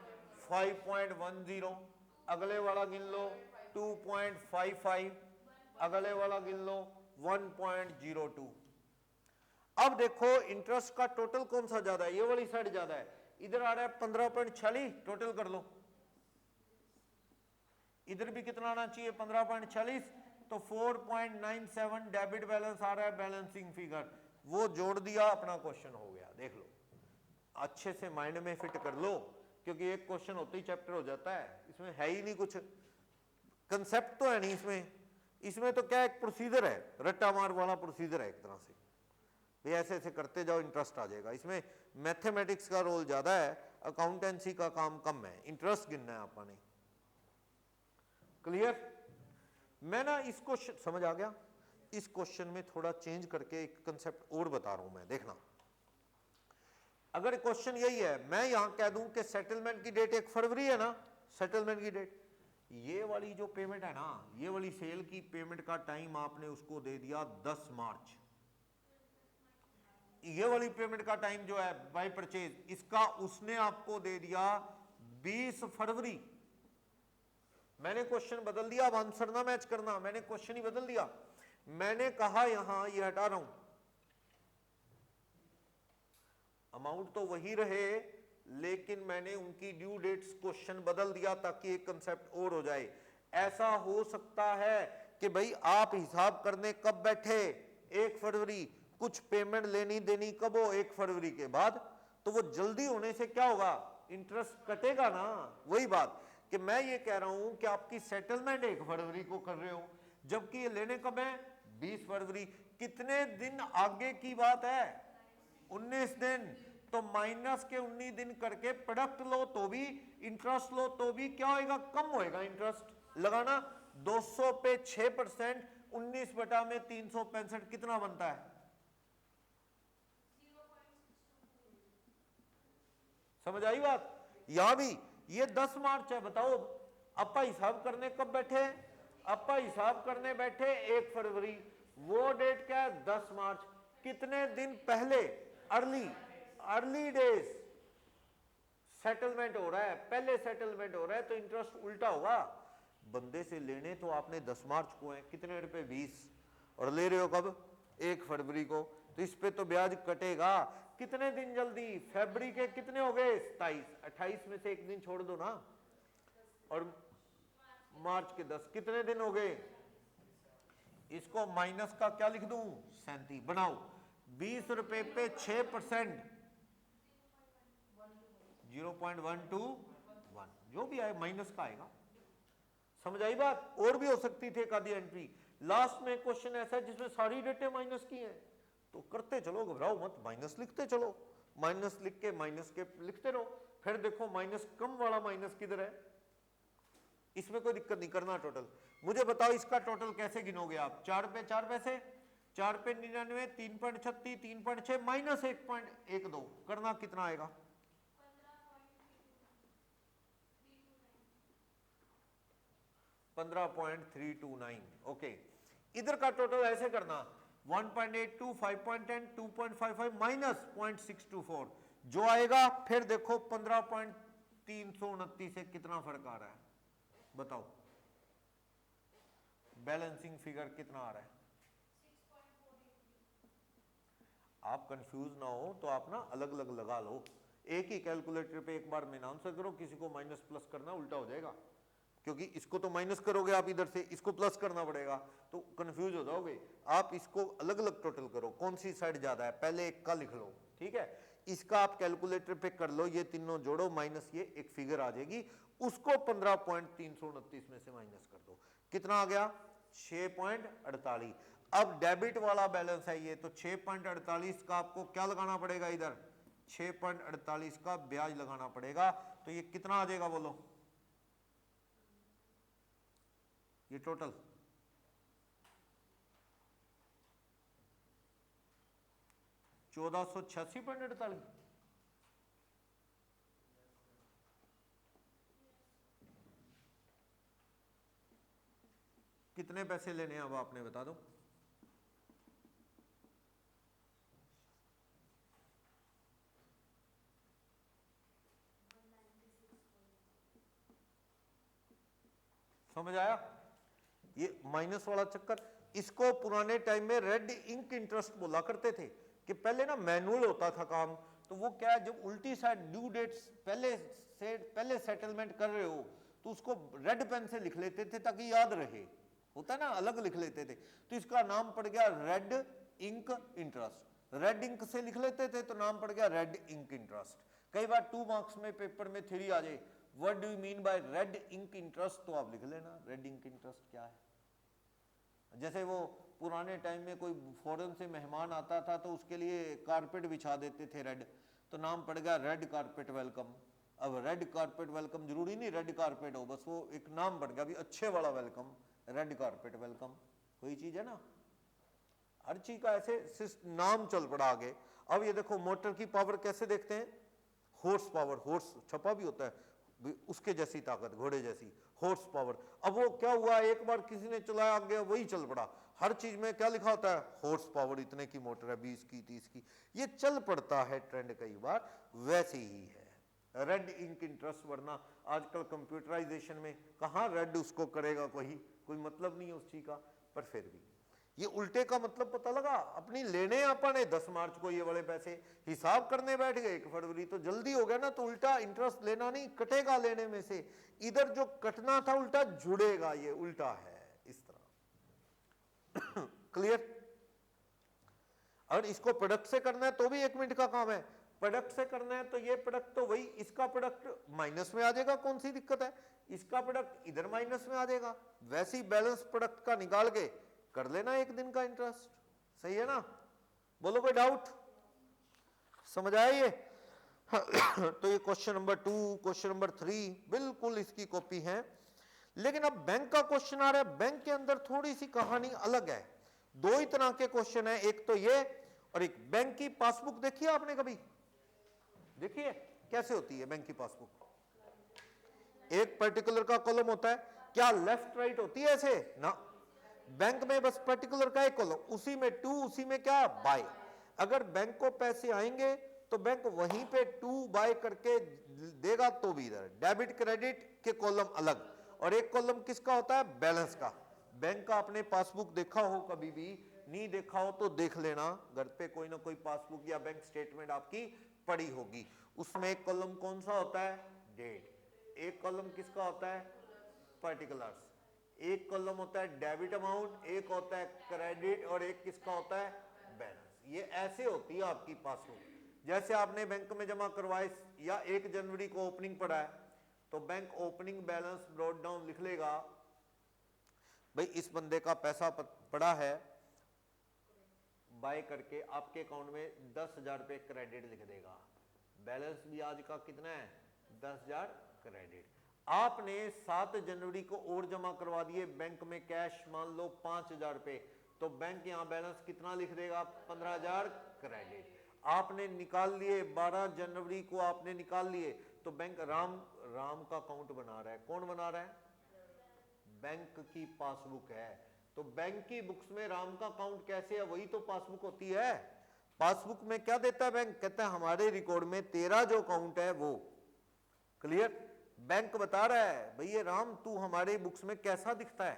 5.10। अगले वाला गिन लो 2.55। अगले वाला गिन लो 1.02। अब देखो इंटरेस्ट का टोटल कौन सा ज्यादा है? ये वाली साइड ज्यादा है। इधर आ रहा है 15.46, टोटल कर लो। इधर भी कितना आना चाहिए? 15.46। तो 4.97 डेबिट बैलेंस आ रहा है, बैलेंसिंग फिगर वो जोड़ दिया, अपना क्वेश्चन हो गया। देख लो, अच्छे से माइंड में फिट कर लो, क्योंकि एक क्वेश्चन होते ही चैप्टर हो जाता है। इसमें है ही नहीं कुछ, कंसेप्ट तो है नहीं इसमें। इसमें तो क्या एक प्रोसीजर है, रट्टा मार वाला प्रोसीजर है एक तरह से। ये ऐसे ऐसे करते जाओ, इंटरेस्ट आ जाएगा। इसमें मैथमेटिक्स का रोल ज्यादा है अकाउंटेंसी का काम कम है, इंटरेस्ट गिनना है आपने। क्लियर? मैं ना इस क्वेश्चन समझ आ गया, इस क्वेश्चन में थोड़ा चेंज करके एक कंसेप्ट और बता रहा हूं मैं, देखना। अगर क्वेश्चन यही है, मैं यहां कह दूं कि सेटलमेंट की डेट 1 फरवरी है ना, सेटलमेंट की डेट, ये वाली जो पेमेंट है ना, ये वाली सेल की पेमेंट का टाइम आपने उसको दे दिया 10 मार्च, ये वाली पेमेंट का टाइम जो है बाय परचेज, इसका उसने आपको दे दिया 20 फरवरी। मैंने क्वेश्चन बदल दिया, अब आंसर ना मैच करना, मैंने क्वेश्चन ही बदल दिया। मैंने कहा यहां ये हटा रहा हूं, अमाउंट तो वही रहे, लेकिन मैंने उनकी ड्यू डेट्स क्वेश्चन बदल दिया ताकि एक कंसेप्ट और हो जाए। ऐसा हो सकता है कि भाई आप हिसाब करने कब बैठे, 1 फरवरी, कुछ पेमेंट लेनी देनी कब हो, 1 फरवरी के बाद, तो वो जल्दी होने से क्या होगा, इंटरेस्ट कटेगा ना। वही बात कि मैं ये कह रहा हूं कि आपकी सेटलमेंट 1 फरवरी को कर रहे हो, जबकि ये लेने कब है, 20 फरवरी। कितने दिन आगे की बात है, 19 दिन। तो माइनस के 19 दिन करके प्रोडक्ट लो तो भी, इंटरेस्ट लो तो भी क्या होएगा, कम होएगा इंटरेस्ट लगाना। 200 पे 6%, 19 बटा में 365 कितना बनता है, समझ आई बात? यहां भी ये 10 मार्च है, बताओ अपा हिसाब करने कब बैठे, अपा हिसाब करने बैठे 1 फरवरी, वो डेट क्या है, 10 मार्च। कितने दिन पहले, अर्ली डेज सेटलमेंट हो रहा है, पहले सेटलमेंट हो रहा है, तो इंटरेस्ट उल्टा होगा। बंदे से लेने तो आपने 10 मार्च को है, कितने रुपए, 20, और ले रहे हो कब, 1 फरवरी को, तो इस पे तो ब्याज कटेगा। कितने दिन जल्दी, फरवरी के कितने हो गए, 27, 28 में से एक दिन छोड़ दो ना, और मार्च के 10, कितने दिन हो गए, इसको माइनस का क्या लिख दूं, 37, बनाओ 20 रुपए पे 6%, 0.121, जो भी आए माइनस का आएगा। समझ आई बात? और भी हो सकती थी एक आधी एंट्री। लास्ट में क्वेश्चन ऐसा है जिसमें सारी डेटें माइनस की हैं, तो करते चलो, घबराओ मत, माइनस लिखते चलो, माइनस लिख के माइनस के लिखते रहो, फिर देखो माइनस कम वाला माइनस किधर है। इसमें कोई दिक्कत नहीं करना टोटल। मुझे बताओ इसका टोटल कैसे गिनोगे आप, 4 पे 4 पैसे, 4 पे 99, 3.36, 3.6 माइनस 1.12 करना, कितना आएगा, 15.329। ओके, इधर का टोटल ऐसे करना, 1.82, 5.10, 2.55 माइनस 0.624, जो आएगा फिर देखो 15.329 से कितना फर्क आ रहा है, बताओ बैलेंसिंग फिगर कितना आ रहा है। आप कंफ्यूज ना हो तो आप ना अलग अलग लगा लो, एक ही कैलकुलेटर पे एक बार में आंसर करो, किसी को माइनस प्लस करना उल्टा हो जाएगा, क्योंकि इसको तो माइनस करोगे आप इधर से, इसको प्लस करना पड़ेगा, तो कंफ्यूज हो जाओगे। आप इसको अलग अलग टोटल करो, कौन सी साइड ज्यादा है, पहले एक का लिख लो, ठीक है, इसका आप कैलकुलेटर पे कर लो, ये तीनों जोड़ो, माइनस ये एक फिगर आ जाएगी, उसको 15.329 में से माइनस कर दो, कितना आ गया, 6.48। अब डेबिट वाला बैलेंस है ये, तो 6.48 का आपको क्या लगाना पड़ेगा, इधर 6.48 का ब्याज लगाना पड़ेगा, तो ये कितना आ जाएगा बोलो, ये टोटल 1486.48। कितने पैसे लेने हैं अब आपने बता दो, समझ आया? ये माइनस वाला चक्कर, इसको पुराने टाइम में रेड इंक इंटरेस्ट बोला करते थे, कि पहले ना मैनुअल होता था काम, तो वो क्या है, जब उल्टी साइड ड्यू डेट्स पहले सेटलमेंट कर रहे हो, तो उसको रेड पेन से लिख लेते थे ताकि याद रहे, होता है ना, अलग लिख लेते थे, तो इसका नाम पड़ गया red ink interest. Red ink से लिख लेते थे तो नाम पड़ गया रेड इंक इंटरेस्ट। कई बार 2 मार्क्स में पेपर में थ्योरी आ जाए, what do you mean by red ink interest, तो आप लिख लेना रेड इंक इंटरेस्ट क्या है। जैसे वो पुराने टाइम में कोई फॉरेन से मेहमान आता था तो उसके लिए कारपेट बिछा देते थे रेड, तो नाम पड़ गया रेड कारपेट वेलकम। अब रेड कारपेट वेलकम जरूरी नहीं रेड कारपेट हो, बस वो एक नाम बन गया अभी अच्छे वाला वेलकम, रेड कारपेट वेलकम, कोई चीज है ना, हर चीज का ऐसे नाम चल पड़ा आगे। अब ये देखो मोटर की पावर कैसे देखते हैं, हॉर्स पावर, हॉर्स छपा भी होता है, उसके जैसी ताकत, घोड़े जैसी हॉर्स पावर। अब वो क्या हुआ, एक बार किसी ने चलाया आगे वही चल पड़ा, हर चीज में क्या लिखा होता है, हॉर्स पावर इतने की मोटर है, 20 की 30 की, ये चल पड़ता है ट्रेंड कई बार, वैसे ही है रेड इंक इंटरेस्ट। वरना आजकल कंप्यूटराइजेशन में कहाँ रेड उसको करेगा कोई मतलब नहीं है उस चीज का, पर फिर भी ये उल्टे का मतलब पता लगा, अपनी लेने अपन 10 मार्च को ये वाले पैसे हिसाब करने बैठ गए 1 फरवरी, तो जल्दी हो गया ना, तो उल्टा इंटरेस्ट लेना नहीं, कटेगा लेने में से, इधर जो कटना था उल्टा जुड़ेगा, ये उल्टा है इस तरह। क्लियर। और इसको प्रोडक्ट से करना है तो भी 1 मिनट का काम है, प्रोडक्ट से करना है तो ये प्रोडक्ट तो वही, इसका प्रोडक्ट माइनस में आ जाएगा, कौन सी दिक्कत है, इसका प्रोडक्ट इधर माइनस में आ जाएगा, वैसे ही बैलेंस प्रोडक्ट का निकाल के कर लेना 1 दिन का इंटरेस्ट, सही है ना। बोलो कोई डाउट, समझ आया ये। तो ये क्वेश्चन नंबर 2, क्वेश्चन नंबर 3 बिल्कुल इसकी कॉपी है। लेकिन अब बैंक का क्वेश्चन आ रहा है, बैंक के अंदर थोड़ी सी कहानी अलग है, 2 ही तरह के क्वेश्चन है, एक तो ये और एक बैंक की पासबुक देखी है आपने कभी, देखिए कैसे होती है बैंक की पासबुक, एक पर्टिकुलर का कॉलम होता है, क्या लेफ्ट राइट होती है ऐसे ना, बैंक में बस पर्टिकुलर का एक कॉलम, उसी में टू, उसी में क्या बाय, अगर बैंक को पैसे आएंगे तो बैंक वहीं पे टू बाय करके देगा, तो भी इधर डेबिट क्रेडिट के कॉलम अलग, और एक कॉलम किसका होता है, बैलेंस का। बैंक का आपने पासबुक देखा हो, कभी भी नहीं देखा हो तो देख लेना, घर पे कोई ना कोई पासबुक या बैंक स्टेटमेंट आपकी पड़ी होगी, उसमें एक कॉलम कौन सा होता है, डेट, एक कॉलम किसका होता है, पर्टिकुलर्स, एक कॉलम होता है डेबिट अमाउंट, एक होता है क्रेडिट, और एक किसका होता है, बैलेंस। ये ऐसे होती है आपकी पासबुक, जैसे आपने बैंक में जमा करवाए या 1 जनवरी को ओपनिंग पड़ा है, तो bank opening balance brought down लिख लेगा, भाई इस बंदे का पैसा पड़ा है, बाय करके आपके अकाउंट में 10,000 रुपए क्रेडिट लिख देगा, बैलेंस भी आज का कितना है, 10,000 क्रेडिट। आपने 7 जनवरी को और जमा करवा दिए बैंक में कैश, मान लो 5,000 रुपए, तो बैंक यहां बैलेंस कितना लिख देगा, 15,000 क्रेडिट। आपने निकाल लिए 12 जनवरी को आपने निकाल लिए, तो बैंक राम का अकाउंट बना रहा है, कौन बना रहा है, बैंक की पासबुक है, तो बैंक की बुक्स में राम का अकाउंट कैसे है, वही तो पासबुक होती है। पासबुक में क्या देता है बैंक, कहता है हमारे रिकॉर्ड में तेरा जो अकाउंट है वो, क्लियर, बैंक बता रहा है भाई ये राम तू हमारे बुक्स में कैसा दिखता है,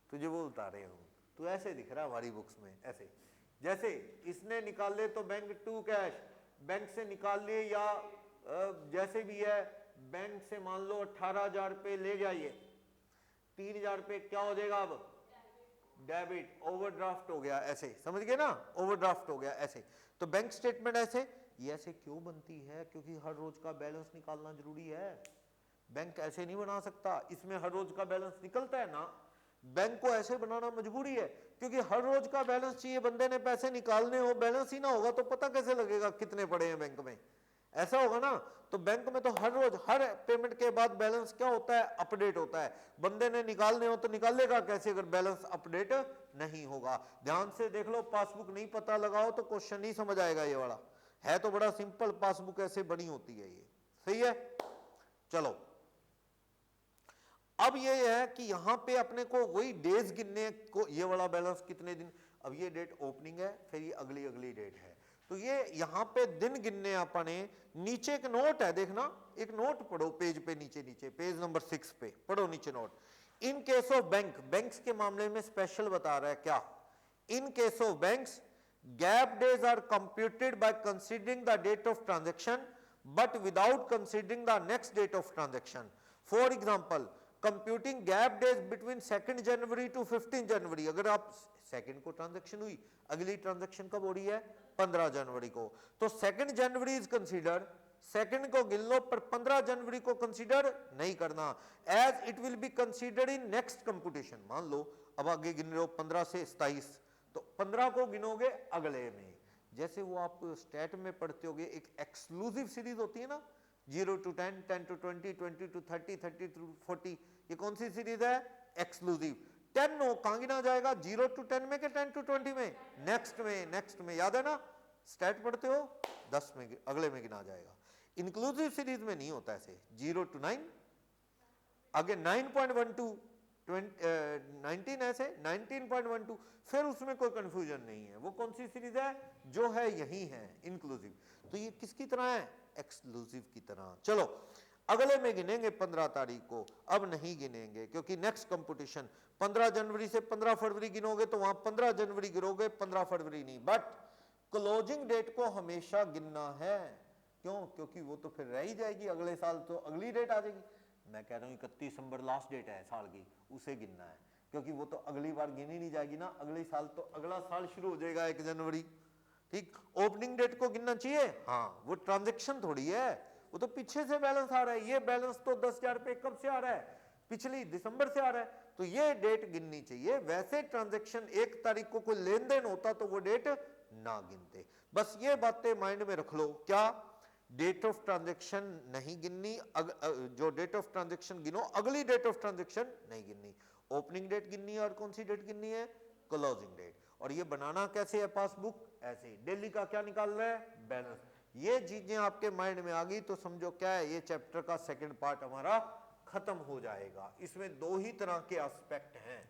तुझे वो बता रहे हो, तू ऐसे दिख रहा है हमारी बुक्स में, ऐसे जैसे इसने निकाल ले तो बैंक टू कैश, बैंक से निकाल लिए या जैसे भी है, बैंक से मान लो 18,000 रुपए ले जाइए, 3,000 रुपए क्या हो जाएगा, अब डेबिट, ओवरड्राफ्ट हो गया, ऐसे समझ गए ना, ओवरड्राफ्ट हो गया ऐसे। तो बैंक स्टेटमेंट ऐसे, ये ऐसे क्यों बनती है, क्योंकि हर रोज का बैलेंस निकालना जरूरी है, बैंक ऐसे नहीं बना सकता, इसमें हर रोज का बैलेंस निकलता है ना, बैंक को ऐसे बनाना मजबूरी है, क्योंकि हर रोज का बैलेंस चाहिए, बंदे ने पैसे निकालने हो, बैलेंस ही ना होगा तो पता कैसे लगेगा कितने पड़े हैं बैंक में, ऐसा होगा ना। तो बैंक में तो हर रोज हर पेमेंट के बाद बैलेंस क्या होता है, अपडेट होता है, बंदे ने निकालने हो तो निकालेगा कैसे अगर बैलेंस अपडेट नहीं होगा। ध्यान से देख लो, पासबुक नहीं पता लगाओ तो क्वेश्चन नहीं समझ आएगा, ये वाला है तो बड़ा सिंपल, पासबुक ऐसे बनी होती है, ये सही है। चलो अब ये है कि यहां पे अपने को वही डेज गिनने को, ये वाला बैलेंस कितने दिन, अब ये डेट ओपनिंग है, फिर ये अगली डेट है, तो ये यहां पे दिन गिनने अपने, नीचे एक नोट है, देखना एक नोट पढ़ो पेज पे, नीचे पेज नंबर 6 पे पढ़ो नीचे note. In case of bank, banks के मामले में स्पेशल बता रहा है क्या, in case of banks gap days are computed by considering the date of transaction but without considering the next date of transaction. For example, computing gap days between 2nd January to 15 January, अगर आप 2nd को transaction हुई, अगली transaction कब हो रही है, 15 जनवरी को, तो 2nd January is consider, 2nd को गिन लो पर 15 जनवरी को कंसीडर नहीं करना, as it will be considered in next computation. मान लो अब आगे गिन रहे हो 15 से 27, तो 15 को गिनोगे अगले में, जैसे वो आप स्टैट में पढ़ते होगे, एक एक्सक्लूसिव सीरीज होती है ना, 0 to 10, 10 to 20, 20 to 30, 30 to 40, ये कौन सी सीरीज है? एक्सक्लूसिव। 10 नो कहां गिना जाएगा? 0 to 10 में के 10 to 20 में? नेक्स्ट में, याद है ना, स्टैट पढ़ते हो, 10 में अगले में गिना जाएगा। इंक्लूसिव सीरीज में नहीं होता ऐसे, 0 to 9, आगे 9.12, 19 ऐसे 19.12, फिर उसमें कोई कंफ्यूजन नहीं है, वो कौन सी सीरीज है? जो है यही है, इंक्लूसिव। तो ये किसकी तरह है? एक्सक्लूसिव की तरह। चलो अगले में गिनेंगे 15 तारीख को, अब नहीं गिनेंगे क्योंकि नेक्स्ट कंपटीशन 15 जनवरी से 15 फरवरी गिनोगे तो वहां 15 जनवरी गिनोगे, 15 फरवरी नहीं। बट क्लोजिंग डेट को हमेशा गिनना है। क्यों? क्योंकि वो तो फिर रह ही जाएगी, अगले साल तो अगली डेट आ जाएगी। मैं कह रहा हूँ 31 दिसंबर लास्ट डेट है साल की, उसे गिनना है, क्योंकि वो तो अगली बार गिनी नहीं जाएगी ना, अगले साल तो अगला साल शुरू हो जाएगा 1 जनवरी। ठीक, ओपनिंग डेट को गिनना चाहिए, हाँ, वो ट्रांजैक्शन थोड़ी है, वो तो पीछे से बैलेंस आ रहा है। ये बैलेंस तो 10,000 रुपए कब से आ रहा है? पिछली दिसंबर से आ रहा है, तो ये डेट गिननी चाहिए। वैसे ट्रांजैक्शन 1 तारीख को कोई लेन देन होता तो वो डेट ना गिनते। बस ये बातें माइंड में रख लो। क्या? डेट ऑफ ट्रांजैक्शन नहीं गिननी, जो डेट ऑफ ट्रांजैक्शन गिनो, अगली डेट ऑफ ट्रांजैक्शन नहीं गिननी। ओपनिंग डेट गिननी है और कौन सी डेट गिननी है? Closing date. और ये बनाना कैसे है पासबुक? ऐसे, डेली का क्या निकाल रहा है? बैलेंस। ये चीजें आपके माइंड में आ गई तो समझो क्या है, ये चैप्टर का सेकंड पार्ट हमारा खत्म हो जाएगा। इसमें 2 ही तरह के एस्पेक्ट हैं।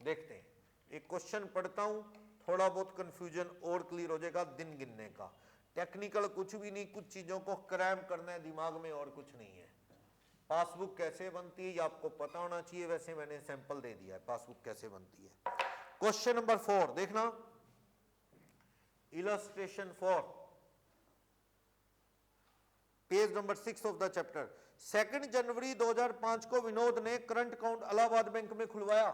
देखते हैं, एक क्वेश्चन पढ़ता हूं, थोड़ा बहुत कंफ्यूजन और क्लियर हो जाएगा दिन गिनने का। टेक्निकल कुछ भी नहीं, कुछ चीजों को क्रैम करना है दिमाग में और कुछ नहीं है। पासबुक कैसे बनती है ये आपको पता होना चाहिए, वैसे मैंने सैंपल दे दिया है पासबुक कैसे बनती है। क्वेश्चन नंबर 4 देखना, illustration 4, page number 6 of the chapter. 2 जनवरी 2005 को विनोद ने करंट अकाउंट इलाहाबाद बैंक में खुलवाया।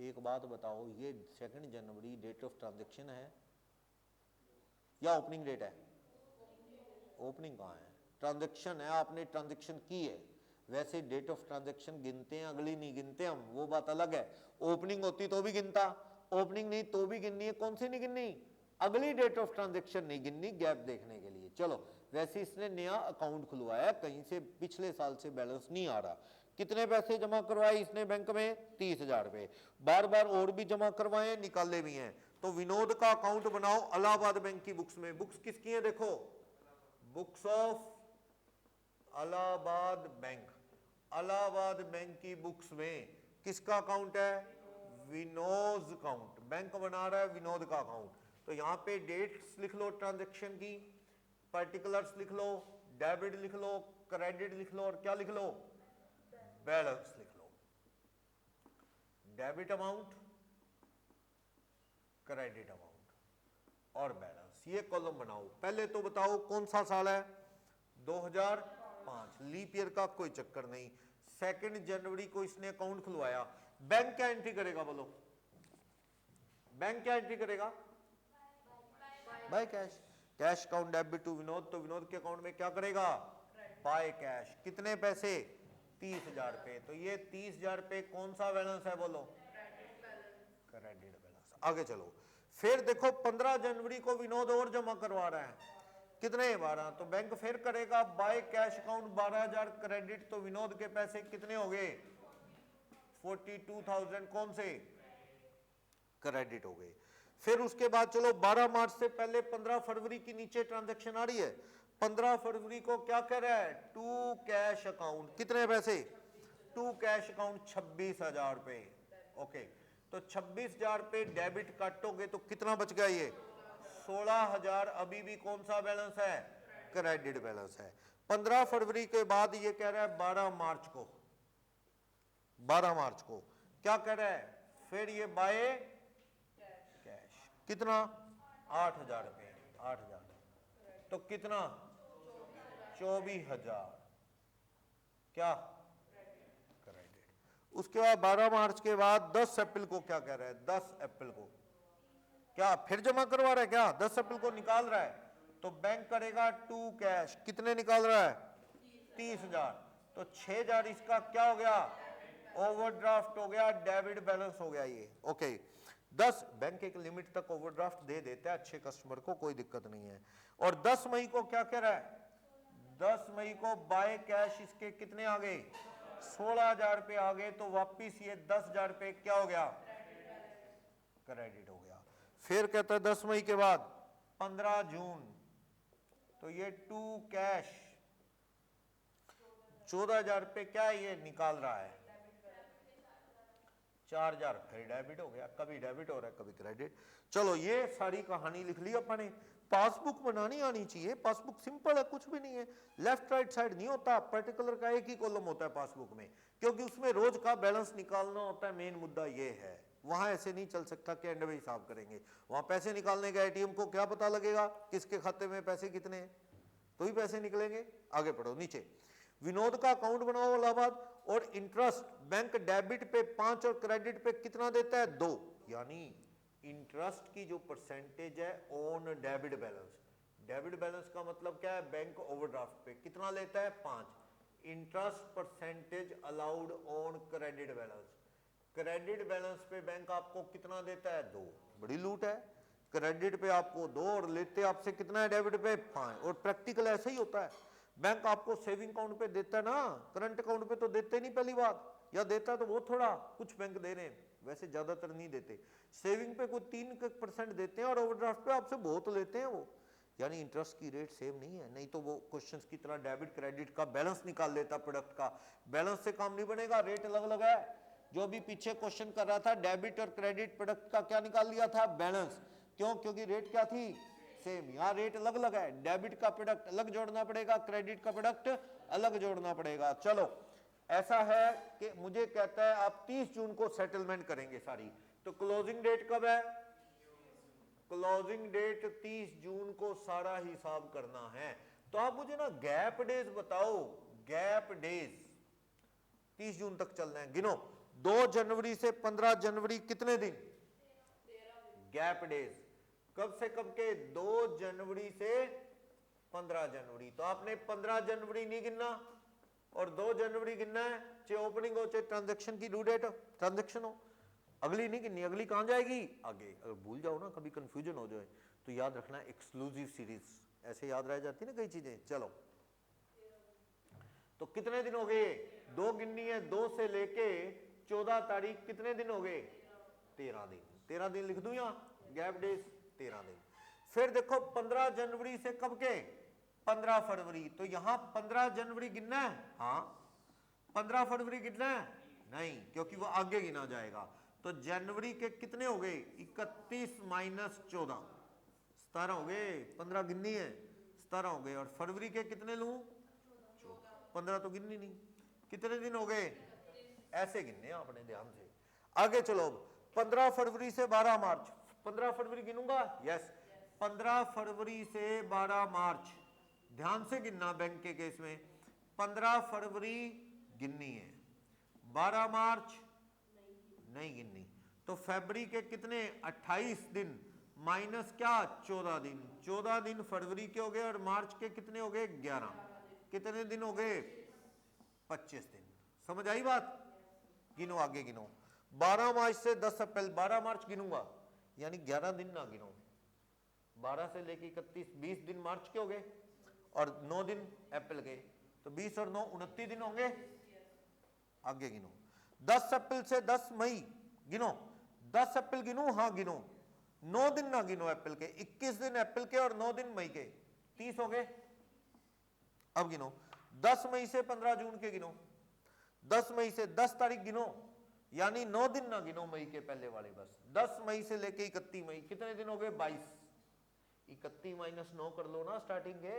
एक बात बताओ, ये 2 जनवरी डेट ऑफ ट्रांजैक्शन है या ओपनिंग डेट है? ओपनिंग कहाँ है? ट्रांजैक्शन है, आपने ट्रांजैक्शन की है। वैसे डेट ऑफ ट्रांजैक्शन गिनते हैं, अगली नहीं गिनते हम, वो बात अलग है। ओपनिंग होती तो भी गिनता, ओपनिंग नहीं तो भी गिननी है। कौन सी नहीं गिननी? अगली डेट ऑफ ट्रांजैक्शन नहीं गिननी, गैप देखने के लिए। चलो, वैसे इसने नया अकाउंट खुलवाया, कहीं से पिछले साल से बैलेंस नहीं आ रहा। कितने पैसे जमा करवाए इसने बैंक में? 30,000 रुपए। बार बार और भी जमा करवाए, निकाले भी हैं। तो विनोद का अकाउंट बनाओ इलाहाबाद बैंक की बुक्स में। बुक्स किसकी है? देखो, books of Allahabad bank. Allahabad bank की बुक्स में किसका अकाउंट है? विनोद अकाउंट। बैंक बना रहा है विनोद का अकाउंट। तो यहां पे डेट्स लिख लो ट्रांजैक्शन की, पर्टिकुलर्स लिख लो, डेबिट लिख लो, क्रेडिट लिख लो और क्या लिख लो? बैलेंस लिख लो। डेबिट अमाउंट, क्रेडिट अमाउंट और बैलेंस, ये कॉलम बनाओ। पहले तो बताओ कौन सा साल है? 2005, लीप ईयर का कोई चक्कर नहीं। 2 जनवरी को इसने अकाउंट खुलवाया। बैंक क्या एंट्री करेगा? बोलो, बैंक क्या एंट्री करेगा? By cash. Cash account debit to Vinod, तो विनोद के अकाउंट में क्या करेगा? By cash. कितने पैसे? 30,000 रुपए। तो ये 30,000 रुपए कौन सा बैलेंस है? बोलो, क्रेडिट बैलेंस। आगे चलो, फिर देखो 15 जनवरी को विनोद और जमा करवा रहा है। कितने? 12। तो बैंक फिर करेगा बाय कैश अकाउंट 12,000 क्रेडिट, तो विनोद के पैसे कितने हो गए? 42,000 कौन से? क्रेडिट हो गए। फिर उसके बाद चलो 12 मार्च से पहले 15 फरवरी की नीचे ट्रांजैक्शन आ रही है। 15 फरवरी को क्या कह रहा है? To cash account. कितने पैसे? टू कैश अकाउंट 26,000 रुपए। ओके, तो 26,000 रुपए डेबिट काटोगे तो कितना बच गया? ये 16,000। अभी भी कौन सा बैलेंस है? क्रेडिट बैलेंस है। 15 फरवरी के बाद ये कह रहा है 12 मार्च को, 12 मार्च को क्या कह रहा है? फिर ये बाय कैश। कितना? 8,000 रुपए। 8,000 तो कितना? 24,000 क्या? क्रेडिट। उसके बाद 12 मार्च के बाद 10 अप्रैल को क्या कह रहा है? 10 अप्रैल को क्या फिर जमा करवा रहा है? क्या 10 अप्रैल को निकाल रहा है? तो बैंक करेगा टू कैश। कितने निकाल रहा है? 30,000। तो 6,000 इसका क्या हो गया? ओवरड्राफ्ट हो गया, डेबिट बैलेंस हो गया ये। ओके, 10 बैंक एक लिमिट तक ओवरड्राफ्ट दे देता है अच्छे कस्टमर को, कोई दिक्कत नहीं है। और 10 मई को क्या कह रहा है? 10 मई को बाय कैश इसके कितने आ गए, 16,000 रुपये आ गए, तो वापिस ये 10,000 रुपये क्या हो गया, क्रेडिट हो गया। फिर कहता है 10 मई के बाद 15 जून, तो ये टू कैश 14,000 रुपये क्या ये निकाल रहा है, 4,000, फिर डेबिट हो गया, कभी डेबिट हो रहा है कभी क्रेडिट। चलो ये सारी कहानी लिख ली अपन ने। पासबुक बनानी आनी चाहिए, पासबुक सिंपल है, कुछ भी नहीं है, लेफ्ट राइट साइड नहीं होता, पर्टिकुलर का एक ही कॉलम होता है पासबुक में, क्योंकि उसमें रोज का बैलेंस निकालना होता है, मेन मुद्दा ये है। वहां ऐसे नहीं चल सकता कि एंड में हिसाब करेंगे, वहां पैसे निकालने का एटीएम को क्या पता लगेगा किसके खाते में पैसे कितने हैं, तो ही पैसे निकलेंगे। आगे पढ़ो नीचे, विनोद का अकाउंट बनाओ इलाहाबाद, और इंटरेस्ट बैंक डेबिट पे 5 और क्रेडिट पे कितना देता है, 2, यानी इंटरेस्ट की जो परसेंटेज है on debit balance, debit balance का मतलब क्या है, बैंक ओवरड्राफ्ट पे कितना लेता है, 5, interest percentage allowed on credit balance, credit balance पे बैंक आपको कितना देता है, 2, बड़ी लूट है, क्रेडिट पे आपको 2 और लेते आपसे कितना है डेबिट पे 5, और प्रैक्टिकल ऐसा ही होता है, बैंक आपको सेविंग अकाउंट पे देता है ना, करंट अकाउंट पे तो देते नहीं पहली बात, या देता तो वो थोड़ा कुछ बैंक दे रहे हैं, वैसे ज्यादातर नहीं देते, सेविंग पे कोई 3% देते हैं और ओवरड्राफ्ट पे आपसे बहुत लेते हैं वो, यानी इंटरेस्ट की रेट सेम नहीं है, नहीं तो वो क्वेश्चंस की तरह डेबिट क्रेडिट का बैलेंस निकाल लेता, प्रोडक्ट का बैलेंस से काम नहीं बनेगा, रेट अलग अलग है। जो भी पीछे क्वेश्चन कर रहा था डेबिट और क्रेडिट प्रोडक्ट का क्या निकाल लिया था, बैलेंस, क्यों, क्योंकि रेट क्या थी, सेम, यहाँ रेट अलग अलग है, डेबिट का प्रोडक्ट अलग जोड़ना पड़ेगा, क्रेडिट का प्रोडक्ट अलग जोड़ना पड़ेगा। चलो ऐसा है कि मुझे कहता है आप 30 जून को सेटलमेंट करेंगे सारी, तो क्लोजिंग डेट कब है, क्लोजिंग डेट 30 जून को सारा हिसाब करना है, तो आप मुझे ना गैप डेज बताओ, गैप डेज 30 जून तक चलना है, गिनो, 2 जनवरी से 15 जनवरी कितने दिन, गैप डेज, कब से कब के, 2 जनवरी से 15 जनवरी, तो आपने 15 जनवरी नहीं गिनना और 2 जनवरी गिनना है, चाहे ओपनिंग हो चाहे ट्रांजैक्शन की ड्यू डेट ट्रांजैक्शन हो, अगली नहीं गिननी, अगली कहां जाएगी, आगे, अगर भूल जाओ ना कभी कंफ्यूजन हो जाए तो याद रखना एक्सक्लूसिव सीरीज, ऐसे याद रह जाती है ना कई चीजें। चलो तो कितने दिन हो गए, 2 गिननी है, 2 से लेके 14 तारीख कितने दिन हो गए, 13 दिन, 13 दिन लिख दूं यहां, गैप डेज 13 दिन। फिर देखो 15 जनवरी से कब के, 15 फरवरी, तो यहां 15 जनवरी गिनना है, हाँ 15 फरवरी गिनना है नहीं, क्योंकि वो आगे गिना जाएगा, तो जनवरी के कितने हो गए, 31 माइनस 14, 17 हो गए, 15 गिननी है, 17 हो गए, और फरवरी के कितने लूं, 15 तो गिननी नहीं, कितने दिन हो गए, ऐसे गिनने आपने ध्यान से। आगे चलो 15 फरवरी से 12 मार्च, 15 फरवरी गिनूंगा, यस, 15 फरवरी से 12 मार्च, ध्यान से गिनना, बैंक के केस में 15 फरवरी गिननी है, 12 मार्च नहीं गिननी, तो फरवरी के कितने 28 दिन माइनस क्या 14 दिन, 14 दिन फरवरी के हो गए, और मार्च के कितने हो गए 11, कितने दिन हो गए 25 दिन, समझ आई बात, गिनो आगे गिनो, 12 मार्च से 10 अप्रैल, 12 मार्च गिनूंगा, यानी 11 दिन ना गिनो, 12 से लेके 31, 20 दिन मार्च के हो गए और 9 दिन अप्रैल के, तो 20 और 9 29 दिन होंगे, आगे गिनो, 10 अप्रैल से 10 मई गिनो, 10 अप्रैल गिनू, हाँ गिनो, 9 दिन ना गिनो अप्रैल के, 21 दिन अप्रैल के और 9 दिन मई के, 30 हो गए। अब गिनो 10 मई से 15 जून के गिनो, 10 मई से 10 तारीख गिनो, यानी 9 दिन ना गिनो मई के पहले वाले, बस 10 मई से लेके 31 मई, कितने दिन हो गए 22, 31 माइनस 9 कर लो ना स्टार्टिंग के,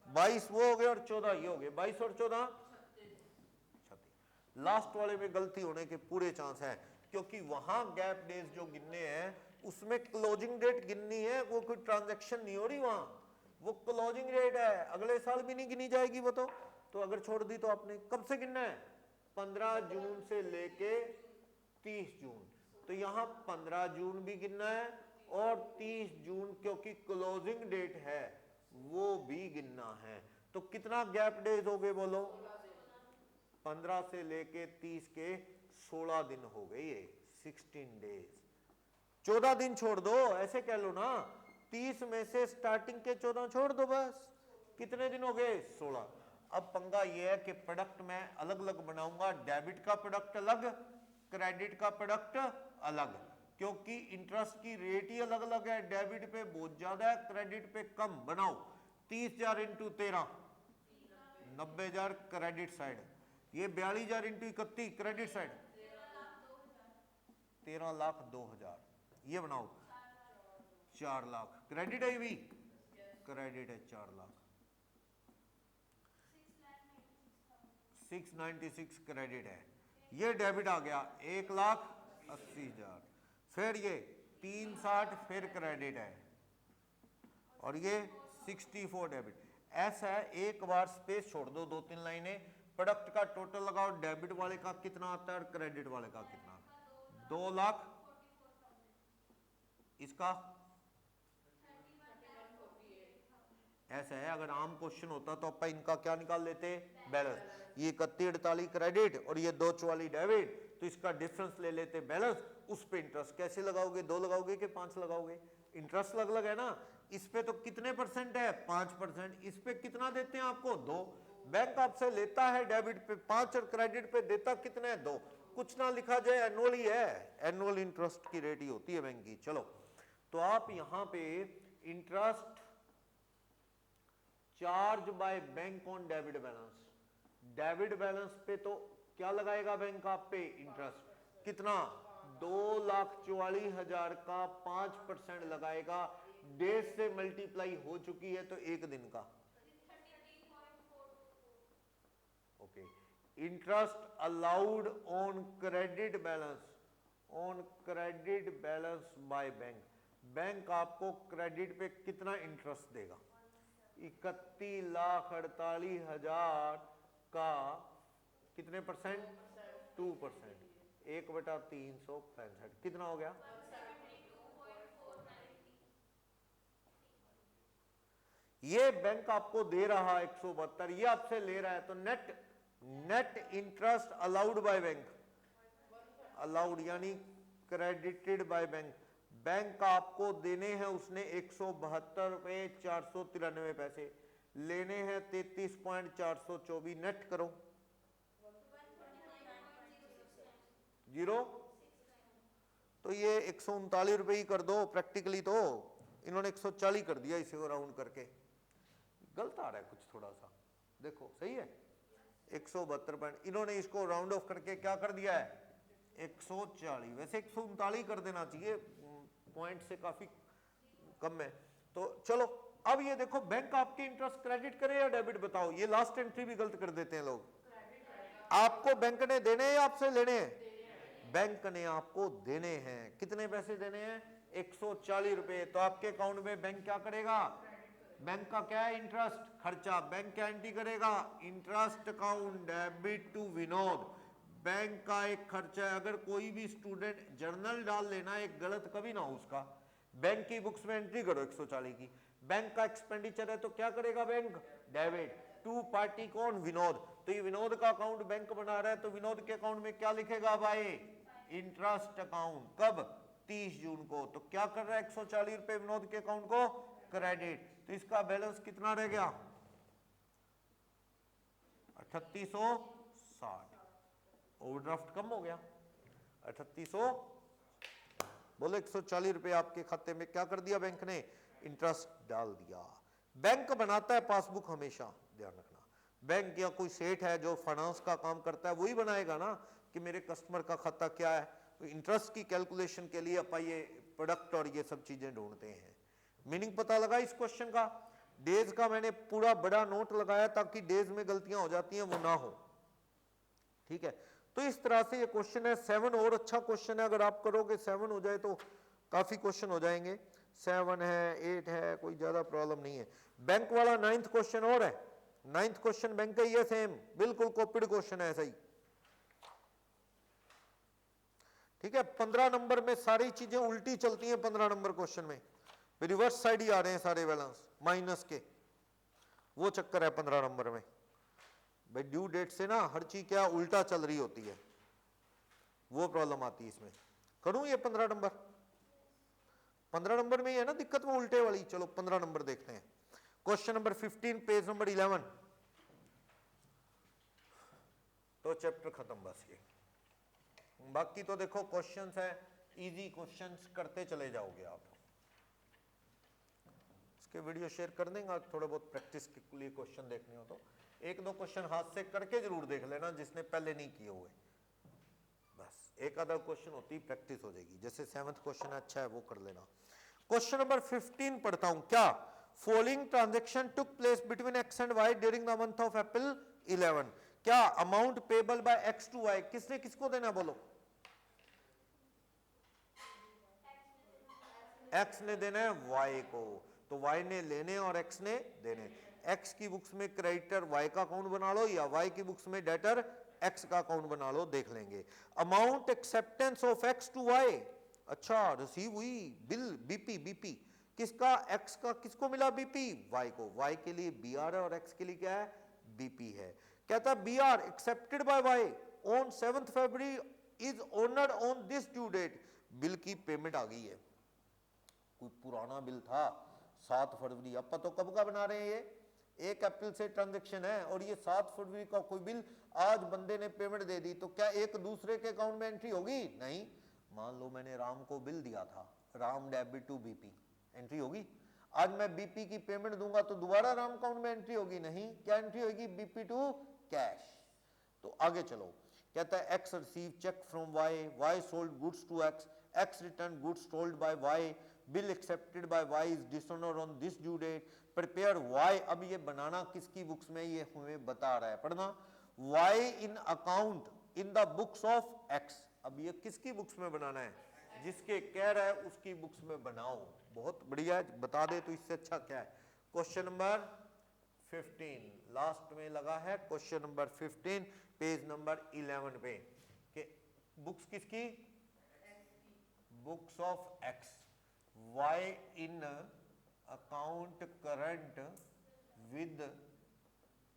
22 वो हो गए और 14 ये हो गए, 22 और 14 36, लास्ट वाले में गलती होने के पूरे चांस है, क्योंकि वहां गैप डेज जो गिनने हैं उसमें क्लोजिंग डेट गिननी है, वो कोई ट्रांजैक्शन नहीं हो रही वहां, वो क्लोजिंग डेट है, अगले साल भी नहीं गिनी जाएगी वो, तो अगर छोड़ दी तो आपने कब से गिनना है, 15 जून से लेके 30 जून, तो यहां 15 जून भी गिनना है और 30 जून क्योंकि क्लोजिंग डेट है वो भी गिनना है, तो कितना गैप डेज हो गए बोलो, 15 से लेके 30 के 16 दिन हो गए, ये 16 डेज, 14 दिन छोड़ दो, ऐसे कह लो ना, 30 में से स्टार्टिंग के 14 छोड़ दो बस, कितने दिन हो गए? 16। अब पंगा ये है कि प्रोडक्ट मैं अलग अलग बनाऊंगा, डेबिट का प्रोडक्ट अलग, क्रेडिट का प्रोडक्ट अलग, क्योंकि इंटरेस्ट की रेट ही अलग अलग है, डेबिट पे बहुत ज्यादा है, क्रेडिट पे कम। बनाओ 30,000 इंटू 13, 90,000 क्रेडिट साइड, ये 42,000 इंटू 31 क्रेडिट साइड, 13,02,000, ये बनाओ 4 लाख क्रेडिट है, भी क्रेडिट है 4 लाख, 696 क्रेडिट है, ये डेबिट आ गया 1,80,000, फिर ये 360 फिर क्रेडिट है, और ये 64 डेबिट। ऐसा है, एक बार स्पेस छोड़ दो, 2-3 लाइनें, प्रोडक्ट का टोटल लगाओ, डेबिट वाले का कितना आता है और क्रेडिट वाले का कितना, 2 लाख, इसका ऐसा है। अगर आम क्वेश्चन होता तो अपन इनका क्या निकाल लेते, बैलेंस, ये 31-48 क्रेडिट और ये 244 डेबिट, तो इसका डिफरेंस ले लेते बैलेंस, उस पे इंटरेस्ट कैसे लगाओगे, 2 लगाओगे कि 5 लगाओगे, इंटरेस्ट अलग अलग है ना, इस पे तो कितने परसेंट है, 5%, इस पे कितना देते हैं आपको, 2, बैंक आपसे लेता है डेबिट पे 5 और क्रेडिट पे देता कितने है, 2, कुछ ना लिखा जाए, एनुअल ही है, एनुअल इंटरेस्ट की रेट ही होती है बैंक की। चलो, तो आप यहां पे interest charge by bank on debit balance, debit balance पे तो क्या लगाएगा बैंक आप पे, इंटरेस्ट कितना, 2,44,000 का 5% लगाएगा, डेज से मल्टीप्लाई हो चुकी है तो एक दिन का, okay. Interest allowed on credit balance, on credit balance by bank, bank आपको क्रेडिट पे कितना इंटरेस्ट देगा, 31,48,000 का कितने परसेंट, 2%, 1/365, कितना हो गया, ये बैंक आपको दे रहा 172, ये आपसे ले रहा है, तो net interest allowed by bank, allowed यानी क्रेडिटेड बाय बैंक, बैंक आपको देने हैं उसने 172 रुपए 493 पैसे, लेने हैं 33.424, नेट करो 0, तो ये 139 रुपए ही कर दो, प्रैक्टिकली तो इन्होंने 140 कर दिया इसे राउंड करके, गलत आ रहा है कुछ थोड़ा सा, देखो सही है, 172, इन्होंने इसको राउंड ऑफ करके क्या कर दिया है 140, वैसे 139 कर देना चाहिए, पॉइंट से काफी कम है। तो चलो, अब ये देखो बैंक आपके इंटरेस्ट क्रेडिट करे या डेबिट, बताओ, ये लास्ट एंट्री भी गलत कर देते हैं लोग, आपको बैंक ने देने हैं या आपसे लेने हैं, बैंक ने आपको देने हैं, कितने पैसे देने हैं, 140 रुपए, तो आपके अकाउंट में बैंक क्या करेगा, बैंक का क्या है, इंटरेस्ट खर्चा, बैंक क्या एंट्री करेगा, interest account debit to Vinod, bank का एक खर्चा है। अगर कोई भी स्टूडेंट जर्नल डाल लेना, एक गलत कभी ना हो उसका, बैंक की बुक्स में एंट्री करो 140 की, बैंक का एक्सपेंडिचर है तो क्या करेगा बैंक, डेबिट टू पार्टी कौन, विनोद, तो ये विनोद का अकाउंट बैंक बना रहा है, तो विनोद के अकाउंट में क्या लिखेगा भाई, इंटरेस्ट अकाउंट, कब, 30 जून को, तो क्या कर रहा है 140 रुपए विनोद के अकाउंट को क्रेडिट, तो इसका बैलेंस कितना रह गया 3860, ओवरड्राफ्ट कम हो गया 3800, बोले 140 रुपए आपके खाते में क्या कर दिया बैंक ने, इंटरेस्ट डाल दिया। बैंक बनाता है पासबुक, हमेशा ध्यान रखना, बैंक या कोई सेठ है जो फाइनेंस का काम करता है वही बनाएगा ना कि मेरे कस्टमर का खाता क्या है, तो इंटरेस्ट की कैलकुलेशन के लिए अपन ये प्रोडक्ट और ये सब चीजें ढूंढते हैं। मीनिंग पता लगा इस क्वेश्चन का, डेज का मैंने पूरा बड़ा नोट लगाया ताकि डेज में गलतियां हो जाती हैं वो ना हो, ठीक है। तो इस तरह से ये क्वेश्चन है 7, और अच्छा क्वेश्चन है, अगर आप करोगे 7 हो जाए तो काफी क्वेश्चन हो जाएंगे, 7 है 8 है, कोई ज्यादा प्रॉब्लम नहीं है। बैंक वाला 9th क्वेश्चन और है, 9th क्वेश्चन बैंक का ही है, सेम बिल्कुल कॉपीड क्वेश्चन है, ऐसा ही, ठीक है। 15 नंबर में सारी चीजें उल्टी चलती हैं, 15 नंबर क्वेश्चन में रिवर्स साइड ही आ रहे हैं सारे बैलेंस माइनस के, वो चक्कर है 15 नंबर में भाई, ड्यू डेट से ना हर चीज क्या उल्टा चल रही होती है, वो प्रॉब्लम आती है इसमें। करूं ये 15 नंबर, 15 नंबर में ही है ना दिक्कत, वो उल्टे वाली। चलो 15 नंबर देखते हैं। Question number 15 page number 11। तो चैप्टर खत्म बस ये। बाकी तो देखो क्वेश्चंस है, इजी क्वेश्चंस करते चले जाओगे आप। इसके वीडियो शेयर कर देंगे, थोड़े बहुत प्रैक्टिस के लिए क्वेश्चन देखने हो तो एक दो क्वेश्चन हाथ से करके जरूर देख लेना जिसने पहले नहीं किए हुए। बस एक आधा क्वेश्चन होती प्रैक्टिस हो जाएगी। जैसे 7th क्वेश्चन अच्छा है वो कर लेना। क्वेश्चन नंबर 15 पढ़ता हूं। क्या following transaction took place between X and Y during the month of April 11? क्या amount payable by X to Y, किसने किसको देना बोलो? एक्स ने देना है वाई को, तो वाई ने लेने और एक्स ने देने। एक्स की बुक्स में क्रेडिटर वाई का अकाउंट बना लो या वाई की बुक्स में डेटर एक्स का अकाउंट बना लो, देख लेंगे। Amount acceptance of X to Y, अच्छा रिसीव हुई बिल बीपी। बीपी किसका? एक्स का। किसको मिला बीपी? वाई को। वाई के लिए बीआर है और एक्स के लिए क्या है? बीपी है। कहता है BR accepted by Y on 7th फरवरी is honoured on this due date. Bill की पेमेंट आ गई है। कोई पुराना बिल था 7 फरवरी, अब तो कब का बना रहे हैं? ये 1 अप्रैल से ट्रांजैक्शन है और ये 7 फरवरी का कोई बिल आज बंदे ने पेमेंट दे दी, तो क्या एक दूसरे के अकाउंट में एंट्री होगी? नहीं। मान लो मैंने राम को बिल दिया था, Ram debit to BP, entry होगी? आज मैं बीपी की पेमेंट दूंगा तो दोबारा राम अकाउंट में एंट्री होगी? नहीं। क्या एंट्री होगी? BP to cash. तो आगे चलो, कहता है X receive cheque from Y, Y sold goods to X, X return goods sold by Y, bill accepted by Y is dishonour on this due date, prepare Y. अब ये बनाना किसकी books में, ये हमें बता रहा है, पढ़ना। Y in account in the books of X. अब ये किसकी बुक्स में बनाना है? जिसके कह रहा है उसकी बुक्स में बनाओ। बहुत बढ़िया है, बता दे तो इससे अच्छा क्या है। क्वेश्चन नंबर 15 लास्ट में लगा है, क्वेश्चन नंबर 15 पेज नंबर 11 पे, कि बुक्स किसकी? Books of X. Y in account current with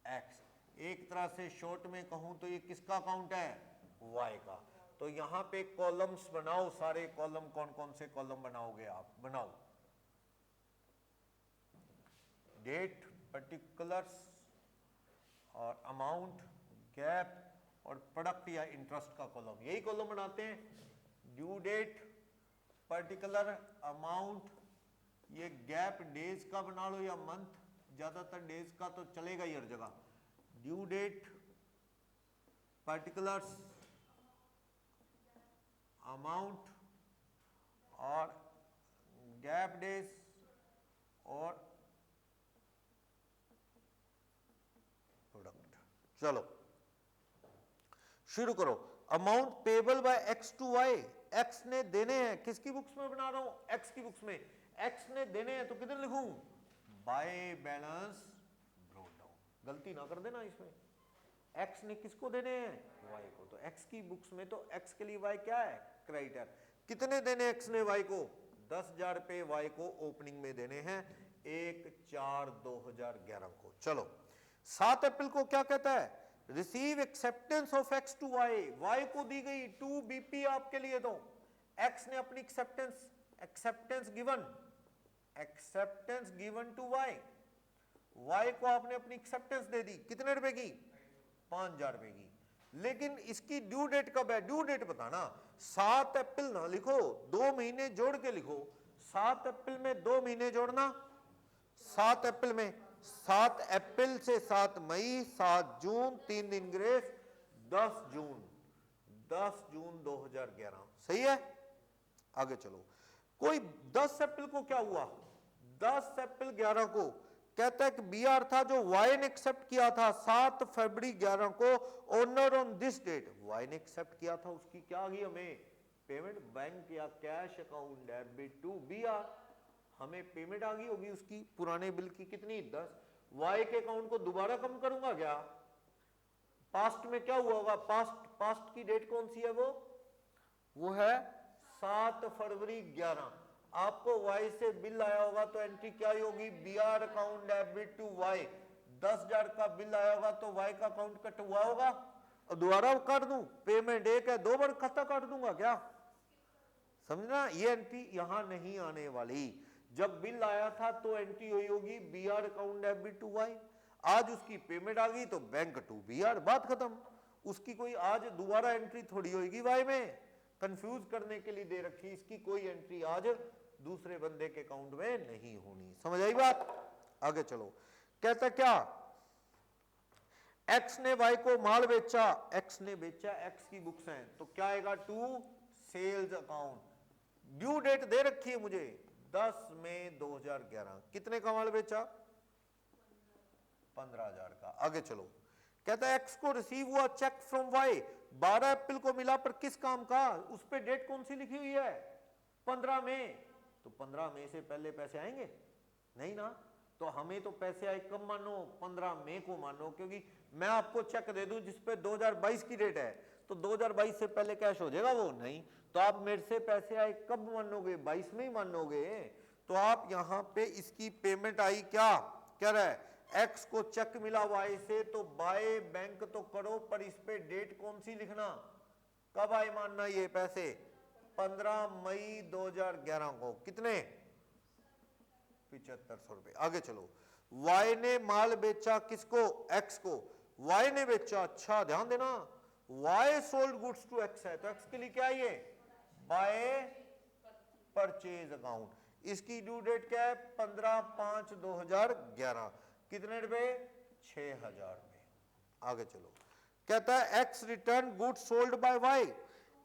X. एक तरह से शॉर्ट में कहूं तो ये किसका अकाउंट है? वाई का। तो यहां पे कॉलम्स बनाओ, सारे कॉलम कौन कौन से कॉलम बनाओगे आप? बनाओ। डेट, पर्टिकुलर्स और अमाउंट, गैप और प्रोडक्ट या इंटरेस्ट का कॉलम, यही कॉलम बनाते हैं। ड्यू डेट, पर्टिकुलर, अमाउंट, ये गैप डेज का बना लो या मंथ, ज्यादातर डेज का तो चलेगा ही हर जगह। ड्यू डेट, पर्टिकुलर्स, अमाउंट और गैप डेज और प्रोडक्ट। चलो शुरू करो। Amount payable by X to Y, X ने देने हैं, किसकी बुक्स में बना रहा हूं? एक्स की बुक्स में। एक्स ने देने हैं तो किधर लिखूं? By balance brought down. गलती ना कर देना इसमें। एक्स ने किसको देने हैं? वाई को। तो एक्स की बुक्स में तो एक्स के लिए वाई क्या है? क्रेडिटर। कितने देने एक्स ने वाई को? 10,000 रुपए वाई को ओपनिंग में देने हैं 1/4/2011 को। चलो 7 अप्रैल को क्या कहता है? Receive acceptance of X to Y. Y को दी गई 2 बीपी आपके लिए दो। एक्स ने अपनी acceptance given to Y. Y को आपने अपनी एक्सेप्टेंस दे दी, कितने रुपए की? 5,000 रुपए की। लेकिन इसकी ड्यू डेट कब है? ड्यू डेट बताना। 7 अप्रैल ना लिखो, 2 महीने जोड़ के लिखो। 7 अप्रैल में 2 महीने जोड़ना, 7 अप्रैल में 7 अप्रैल से 7 मई, 7 जून, 3 दिन ग्रेस, 10 जून 2011। सही है? आगे चलो। कोई 10 अप्रैल को क्या हुआ? 10 अप्रैल 11 को कहता है कि बीआर था जो वाई ने एक्सेप्ट किया था 7 फरवरी 11 को, honour on this date. Y ने एक्सेप्ट किया था, उसकी क्या आ गई हमें? पेमेंट। बैंक या cash account debit to BR, हमें पेमेंट आ गई होगी उसकी पुराने बिल की, कितनी? 10। वाई के अकाउंट को दोबारा कम करूंगा क्या? पास्ट में क्या हुआ होगा? पास्ट की डेट कौन सी है? वो है 7 फरवरी 11। आपको वाई से बिल आया होगा तो एंट्री क्या होगी? BR account debit to Y. 10,000 का बिल आया होगा तो वाई का अकाउंट कट हुआ होगा और दोबारा काट दूं? पेमेंट एक है, 2 बार खाता काट दूंगा क्या? समझना? ये एंट्री यहां नहीं आने वाली। जब बिल आया था तो एंट्री हुई होगी B R account debit to Y, आज उसकी पेमेंट आ गई तो बैंक टू बी आर, बात खत्म। उसकी कोई आज दोबारा एंट्री थोड़ी होगी वाई में, कंफ्यूज करने के लिए दे रखी, इसकी कोई एंट्री आज दूसरे बंदे के अकाउंट में नहीं होनी। समझ आई बात? आगे चलो, कहता क्या, एक्स ने वाई को माल बेचा, एक्स ने बेचा, एक्स की बुक्स हैं, तो क्या आएगा to sales account. Due date दे रखी है मुझे 10 मई 2011, कितने का माल बेचा? 15,000 का। आगे चलो, कहता है एक्स को रिसीव हुआ चेक फ्रॉम वाई 12 अप्रैल को मिला, पर किस काम का? उस पे डेट कौन सी लिखी हुई है? 15 मई। तो 15 मई से पहले पैसे आएंगे नहीं ना, तो हमें तो पैसे आए कब मानो? 15 मई को मानो, क्योंकि मैं आपको चेक दे दूं जिसपे 2022 की डेट है, तो 2022 से पहले कैश हो जाएगा वो? नहीं। तो आप मेरे से पैसे आए कब मानोगे? 22 में ही मानोगे। तो आप यहां पे इसकी पेमेंट आई, क्या कह रहा है, एक्स को चेक मिला वाई से, तो बाय बैंक तो करो, पर इस पे डेट कौन सी लिखना? कब आए मानना ये पैसे? 15 मई 2011 को। कितने? 7500 रुपए। आगे चलो, वाई ने माल बेचा किसको? एक्स को। वाई ने बेचा, अच्छा ध्यान देना, Y sold goods to X है, तो एक्स के लिए क्या है ये? By purchase account. इसकी ड्यू डेट क्या है? 15/5/2011। कितने रुपए? 6000 रुपए। आगे चलो, कहता है X return goods sold by Y,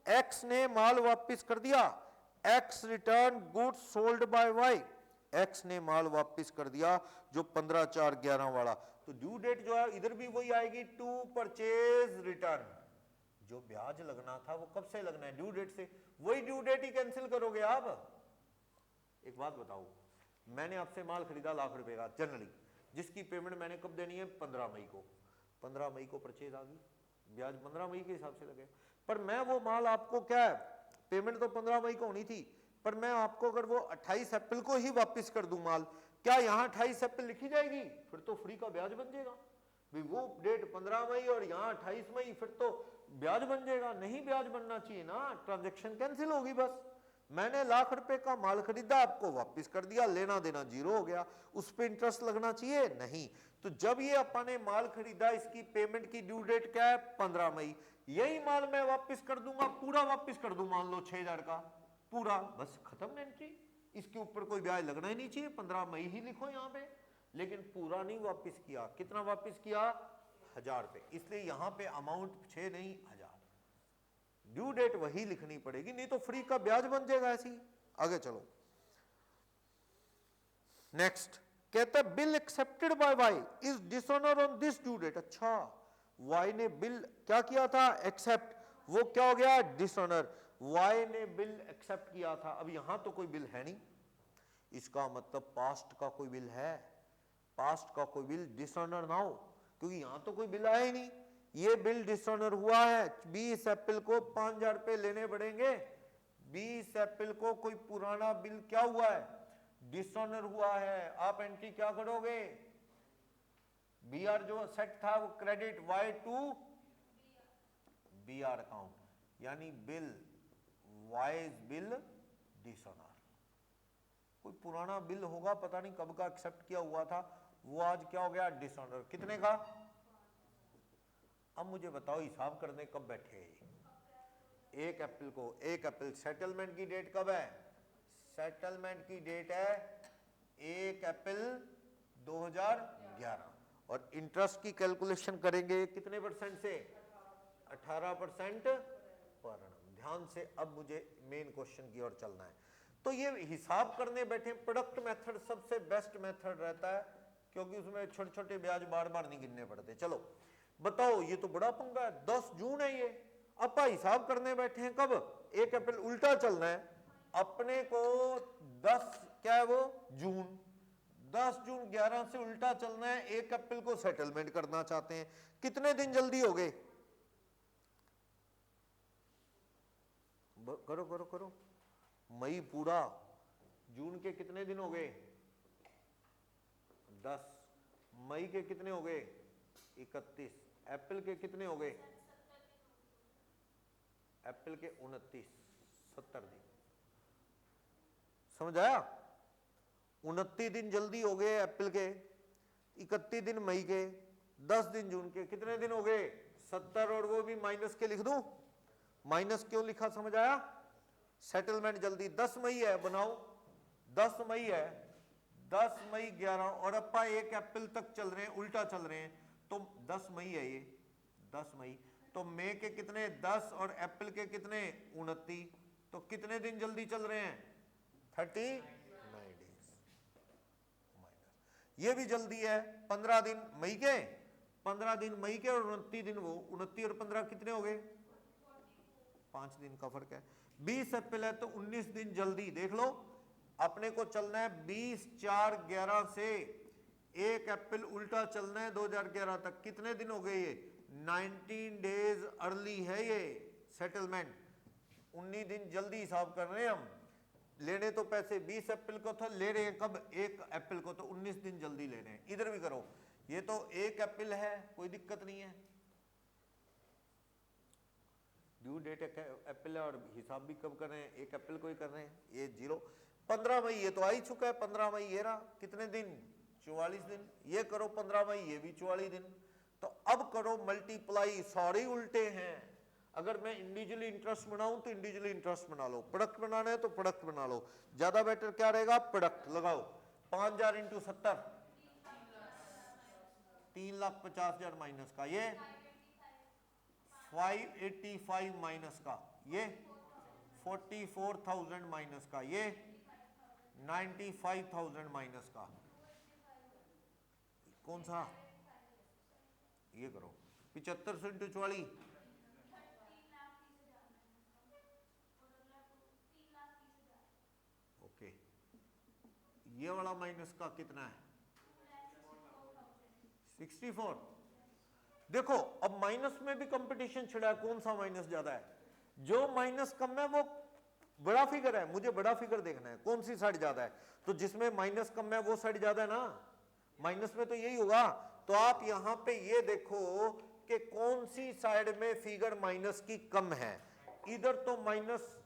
X ने माल वापस कर दिया, X return goods sold by Y, X ने माल वापस कर दिया जो 15/4/11 वाला। तो ड्यू डेट जो है इधर भी वही आएगी, टू परचेज रिटर्न। जो ब्याज लगना था वो कब से लगना है? ड्यू डेट से। वही ड्यू डेट ही कैंसिल करोगे आप। एक बात बताओ, मैंने आपसे माल खरीदा लाख रुपए का जनरली, जिसकी पेमेंट मैंने कब देनी है? 15 मई को। 15 मई को परचेज आ गई, ब्याज 15 मई के हिसाब से लगे, पर मैं वो माल आपको क्या है, पेमेंट तो 15 मई को होनी थी, पर मैं आपको अगर वो 28 अप्रैल को ही वापस कर दूं माल, क्या यहां 28 अप्रैल लिखी जाएगी? फिर तो फ्री का ब्याज बन जाएगा। वो डेट 15 मई और यहां 28 मई, फिर तो ब्याज बन जाएगा। नहीं ब्याज बनना चाहिए ना, ट्रांजैक्शन कैंसिल होगी। बस मैंने लाख रुपए का माल खरीदा, आपको वापस कर दिया, लेना देना जीरो हो गया, उस पर इंटरेस्ट लगना चाहिए? नहीं। तो जब ये अपन ने माल खरीदा, इसकी पेमेंट की ड्यू डेट क्या है? 15 मई। यही माल मैं वापस कर दूंगा, पूरा वापस कर दूं, मान लो 6000 का पूरा, बस खत्म एंट्री। इसके ऊपर कोई ब्याज लगना ही नहीं चाहिए, 15 मई ही लिखो यहां पे। लेकिन पूरा नहीं वापस किया, कितना वापस किया? 1000 रुपए, इसलिए यहां पे अमाउंट 6 नहीं 1000। ड्यू डेट वही लिखनी पड़ेगी, नहीं तो फ्री का ब्याज बन जाएगा ऐसी। आगे चलो, नेक्स्ट कहता है bill accepted by Y is dishonour on this due date. अच्छा, वाई ने बिल क्या किया था? एक्सेप्ट, वो क्या हो गया? डिसऑनर। वाई ने बिल एक्सेप्ट किया था, अब यहां तो कोई बिल है नहीं, इसका मतलब पास्ट का कोई बिल है, पास्ट का कोई बिल डिसऑनर ना हो, क्योंकि यहां तो कोई बिल आया ही नहीं। ये बिल डिसऑनर हुआ है, 20 अप्रैल को 5000 रुपए लेने पड़ेंगे। 20 अप्रैल को कोई पुराना बिल क्या हुआ है? डिसऑनर हुआ है। आप एंट्री क्या करोगे? बी आर जो सेट था वो credit Y to B R account, यानी बिल वाइज बिल डिसऑनर। कोई पुराना बिल होगा, पता नहीं कब का एक्सेप्ट किया हुआ था, वो आज क्या हो गया? डिसऑनर। कितने का? अब मुझे बताओ हिसाब करने कब बैठे? 1 अप्रैल को। 1 अप्रैल सेटलमेंट की डेट कब है? सेटलमेंट की डेट है 1 अप्रैल 2011। और इंटरेस्ट की कैलकुलेशन करेंगे कितने परसेंट से? 18% पर annum। ध्यान से अब मुझे मेन क्वेश्चन की ओर चलना है। तो ये हिसाब करने बैठे, प्रोडक्ट मेथड सबसे बेस्ट मेथड रहता है, क्योंकि उसमें छोटे छोटे ब्याज बार बार नहीं गिनने पड़ते। चलो बताओ, ये तो बड़ा पंगा है, 10 जून है ये, अब हिसाब करने बैठे हैं कब? 1 अप्रैल। उल्टा चलना है अपने को, 10 क्या है वो? जून। 10 जून 11 से उल्टा चलना है, 1 अप्रैल को सेटलमेंट करना चाहते हैं। कितने दिन जल्दी हो गए? करो करो करो, मई पूरा, जून के कितने दिन हो गए? 10। मई के कितने हो गए? 31। अप्रैल के कितने हो गए? अप्रैल के 29, 70 दिन। समझ आया? 29 दिन जल्दी हो गए अप्रैल के, 31 दिन मई के, 10 दिन जून के, कितने दिन हो गए 70, और वो भी माइनस के लिख दूं। माइनस क्यों लिखा समझ आया? सेटलमेंट जल्दी 10 मई है, बनाओ 10 मई है, 10 मई 11, और अपा 1 अप्रैल तक चल रहे हैं, उल्टा चल रहे हैं, तो 10 मई है ये, 10 मई, तो मई के कितने 10 और अप्रैल के कितने 29, तो कितने दिन जल्दी चल रहे हैं 39 डेज। ये भी जल्दी है 15 दिन मई के, 15 दिन मई के और 29 दिन वो, 29 और 15 कितने हो गए 5 दिन का फर्क है। 20 अप्रैल है तो 19 दिन जल्दी, देख लो अपने को चलना है 20/4/11 से 1 अप्रैल उल्टा चलना है 2011 तक, कितने दिन हो गए ये 19 डेज अर्ली है ये सेटलमेंट, 19 दिन जल्दी हिसाब कर रहे हैं हम। लेने तो पैसे 20 अप्रैल को था, ले रहे हैं कब 1 अप्रैल को, तो 19 दिन जल्दी ले रहे हैं। इधर भी करो, ये तो 1 अप्रैल है, कोई दिक्कत नहीं है, ड्यू डेट अप्रैल है और हिसाब भी कब कर रहे हैं 1 अप्रैल को ही कर रहे हैं, ये 0। 15 मई ये तो आ ही चुका है, 15 मई ये रहा, कितने दिन 44 दिन, ये करो 15 मई ये भी 44 दिन। तो अब करो मल्टीप्लाई, सॉरी उल्टे हैं, अगर मैं इंडिविजुअली इंटरेस्ट बनाऊं तो इंडिविजुअली इंटरेस्ट बना लो, प्रोडक्ट बनाना है तो प्रोडक्ट बना लो, ज्यादा बेटर क्या रहेगा प्रोडक्ट लगाओ। 5000 इंटू 70 3,50,000 माइनस का, ये 585 माइनस का, ये 44,000 माइनस का, ये 95,000 माइनस का, कौन सा ये करो 75 इंटू 44 ओके, ये वाला माइनस का कितना है 64। देखो अब माइनस में भी कंपटीशन छिड़ा है, कौन सा माइनस ज्यादा है, जो माइनस कम है वो बड़ा फिगर है, मुझे बड़ा फिगर देखना है, कौन सी साइड ज्यादा है, तो जिसमें माइनस कम है वो साइड ज्यादा है ना, माइनस में तो यही होगा। तो आप यहां पे ये देखो कि कौन सी साइड में फिगर माइनस की कम है, इधर तो माइनस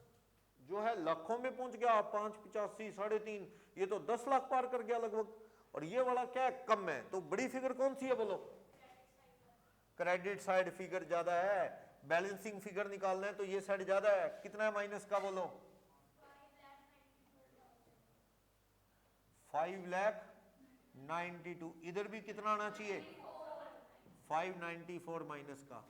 जो है लाखों में पहुंच गया, 585 3.5, ये तो 10 लाख पार कर गया लगभग, और ये वाला क्या है कम है, तो बड़ी फिगर कौन सी है बोलो, क्रेडिट साइड फिगर ज्यादा है, बैलेंसिंग फिगर निकालना है तो ये साइड ज्यादा है, कितना है माइनस का बोलो 5,92,000, इधर भी कितना आना चाहिए 594 माइनस का,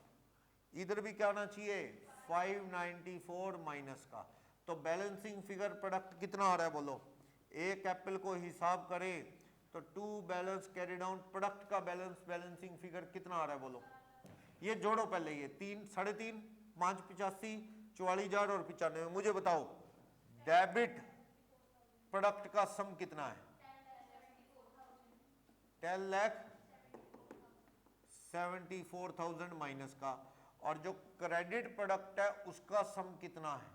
इधर भी क्या आना चाहिए 594 माइनस का, तो बैलेंसिंग फिगर प्रोडक्ट कितना आ रहा है बोलो, 1 अप्रैल को हिसाब करें तो 2 बैलेंस कैरी डाउन, प्रोडक्ट का बैलेंस बैलेंसिंग फिगर कितना आ रहा है बोलो, ये जोड़ो पहले, ये 3 3.5 5 85 44,000 और 95, मुझे बताओ डेबिट प्रोडक्ट का सम कितना है 10,74,000 माइनस का, और जो क्रेडिट प्रोडक्ट है उसका सम कितना है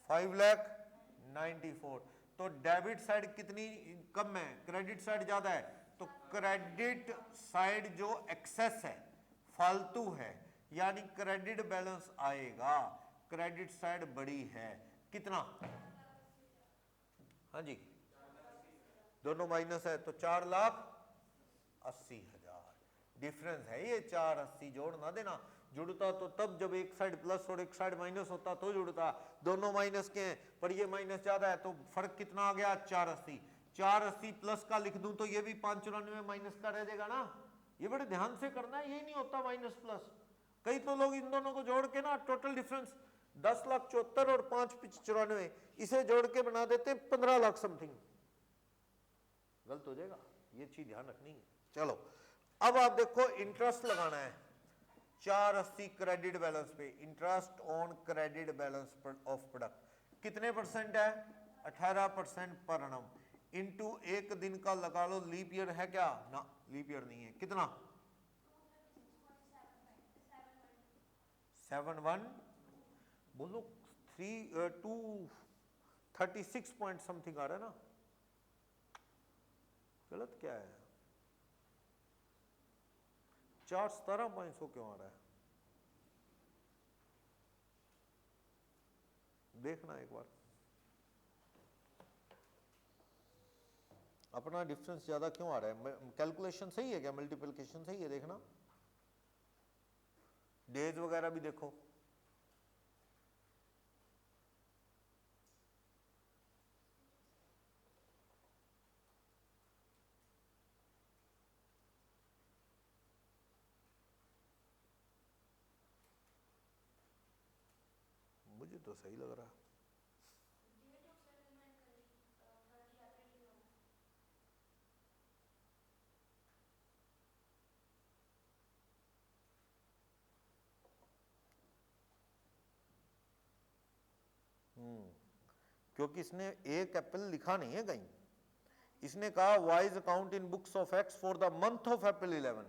5,94,000, तो डेबिट साइड कितनी कम है क्रेडिट साइड ज्यादा है, तो क्रेडिट साइड जो एक्सेस है फालतू है, यानी क्रेडिट बैलेंस आएगा, क्रेडिट साइड बड़ी है कितना, हाँ जी दोनों माइनस है तो 4,80,000 डिफरेंस है, ये 480 जोड़ ना देना, जुड़ता तो तब जब एक साइड प्लस और एक साइड माइनस होता तो जुड़ता, दोनों माइनस के हैं पर ये माइनस ज्यादा है तो फर्क कितना आ गया 480, 480 प्लस का लिख दूं तो ये भी 594 माइनस का रह जाएगा ना, ये बड़े ध्यान से करना है, ये नहीं होता माइनस प्लस, कई तो लोग इन दोनों को जोड़ के ना टोटल डिफरेंस 10,74,000 और 5,94,000 इसे जोड़ के बना देते हैं 15 लाख समथिंग, गलत हो जाएगा, ये चीज ध्यान रखनी है। चलो अब आप देखो इंटरेस्ट लगाना है 480 क्रेडिट बैलेंस पे, interest on credit balance of product कितने परसेंट है 18% पर annum, इनटू एक दिन का लगा लो, लीप ईयर है क्या ना, लीप ईयर नहीं है, कितना 71 बोलो 236 पॉइंट समथिंग आ रहा है ना, गलत क्या है 417 पॉइंट क्यों आ रहा है, देखना एक बार अपना डिफरेंस ज्यादा क्यों आ रहा है? कैलकुलेशन सही है क्या? मल्टीप्लिकेशन सही है? देखना डेज वगैरह भी देखो। मुझे तो सही लग रहा है। क्योंकि इसने एक अप्रैल लिखा नहीं है कहीं, इसने कहा wise account in books of x for the month of April 11।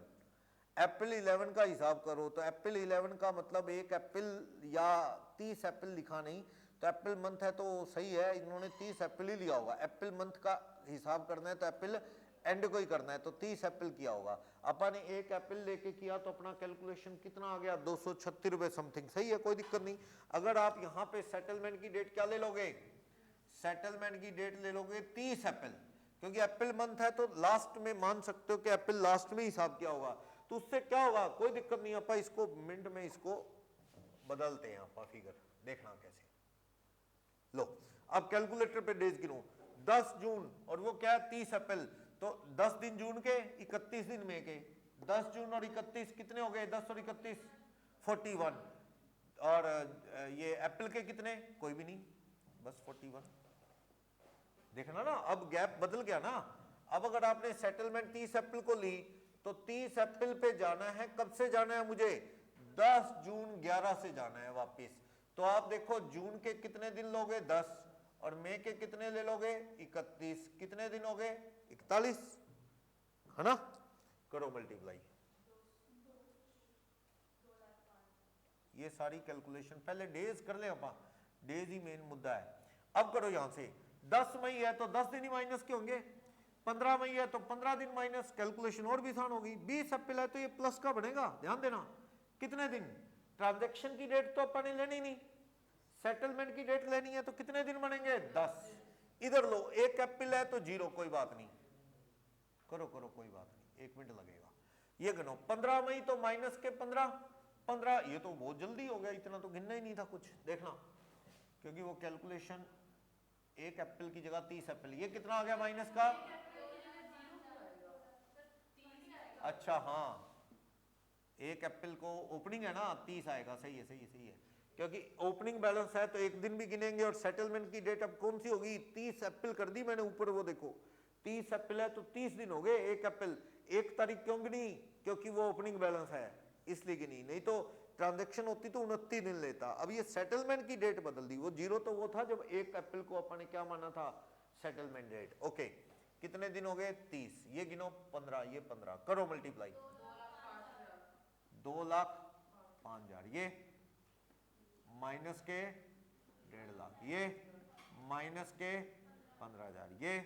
अप्रैल 11 का हिसाब करो तो अप्रैल 11 का मतलब 1 अप्रैल या 30 अप्रैल लिखा नहीं, तो अप्रैल मंथ है तो सही है, इन्होंने 30 अप्रैल ही लिया होगा। अप्रैल मंथ का हिसाब करना है तो अप्रैल एंड को ही करना है, तो 30 अप्रैल किया होगा। अपन ने 1 अप्रैल लेके किया तो अपना कैलकुलेशन कितना आ गया? 236 रुपए समथिंग। सही है, कोई दिक्कत नहीं। अगर आप यहाँ पे सेटलमेंट की डेट क्या ले लोगे? सेटलमेंट की डेट ले लोगे 30 अप्रैल, क्योंकि अप्रैल मंथ है तो लास्ट में मान सकते हो कि अप्रैल लास्ट में हिसाब किया होगा। तो उससे क्या होगा? कोई दिक्कत नहीं, आप इसको मिनट में इसको बदलते हैं आप फिगर, देखना कैसे। लो अब कैलकुलेटर पे डेज गिनो, 10 जून और वो क्या है 30 अप्रैल, तो 10 दिन जून के, 31 दिन मई के। 10 जून और 31 कितने हो गए? 10 और 31 41। और ये अप्रैल के कितने? कोई भी नहीं, बस 41। देखना ना, अब गैप बदल गया ना। अब अगर आपने सेटलमेंट 30 अप्रैल को ली तो 30 अप्रैल पे जाना है, कब से जाना है मुझे? 10 जून 11 से जाना है वापस। तो आप देखो जून के कितने दिन लोगे? 10, और मई के कितने ले लोगे? 31। कितने दिन हो गए? 41, है ना? करो मल्टीप्लाई। ये सारी कैलकुलेशन पहले डेज कर ले, अपा डेज ही मेन मुद्दा है। अब करो यहां से 10 मई है तो 10 दिन ही माइनस के होंगे, 15 मई है तो 15 दिन माइनस, कैलकुलेशन और भी आसान होगी। 20 अप्रैल है तो ये प्लस का बनेगा, ध्यान देना। कितने दिन? ट्रांजैक्शन की डेट तो अपन ने लेनी नहीं, सेटलमेंट की डेट लेनी है, तो कितने दिन बनेंगे? 10। इधर लो 1 अप्रैल है तो 0, कोई बात नहीं, करो करो कोई बात नहीं, 1 मिनट लगेगा। ये गिनो 15 मई तो माइनस के 15, ये तो बहुत जल्दी हो गया, इतना तो गिनना ही नहीं था कुछ। देखना, क्योंकि वो कैलकुलेशन 1 अप्रैल की जगह 30 अप्रैल, ये कितना आ गया माइनस का? अच्छा हाँ, 1 अप्रैल को ओपनिंग है ना, 30 आएगा। सही है, सही है, सही है, क्योंकि ओपनिंग बैलेंस है तो एक दिन भी गिनेंगे। और सेटलमेंट की डेट अब कौन सी होगी? 30 अप्रैल कर दी मैंने ऊपर, वो देखो 30 अप्रैल है तो 30 दिन हो गए। 1 अप्रैल 1 तारीख क्यों गिनी? क्योंकि वो ओपनिंग बैलेंस है इसलिए गिनी, नहीं तो ट्रांजैक्शन होती तो 29 दिन लेता। अब ये सेटलमेंट की डेट बदल दी, वो 0 तो वो था जब 1 अप्रैल को अपन ने क्या माना था? Settlement date. ओके, कितने दिन हो गए? 30। ये गिनो 15, ये 15, करो मल्टीप्लाई। 2,05,000, ये माइनस के 1.5 लाख, ये माइनस के 15,000, ये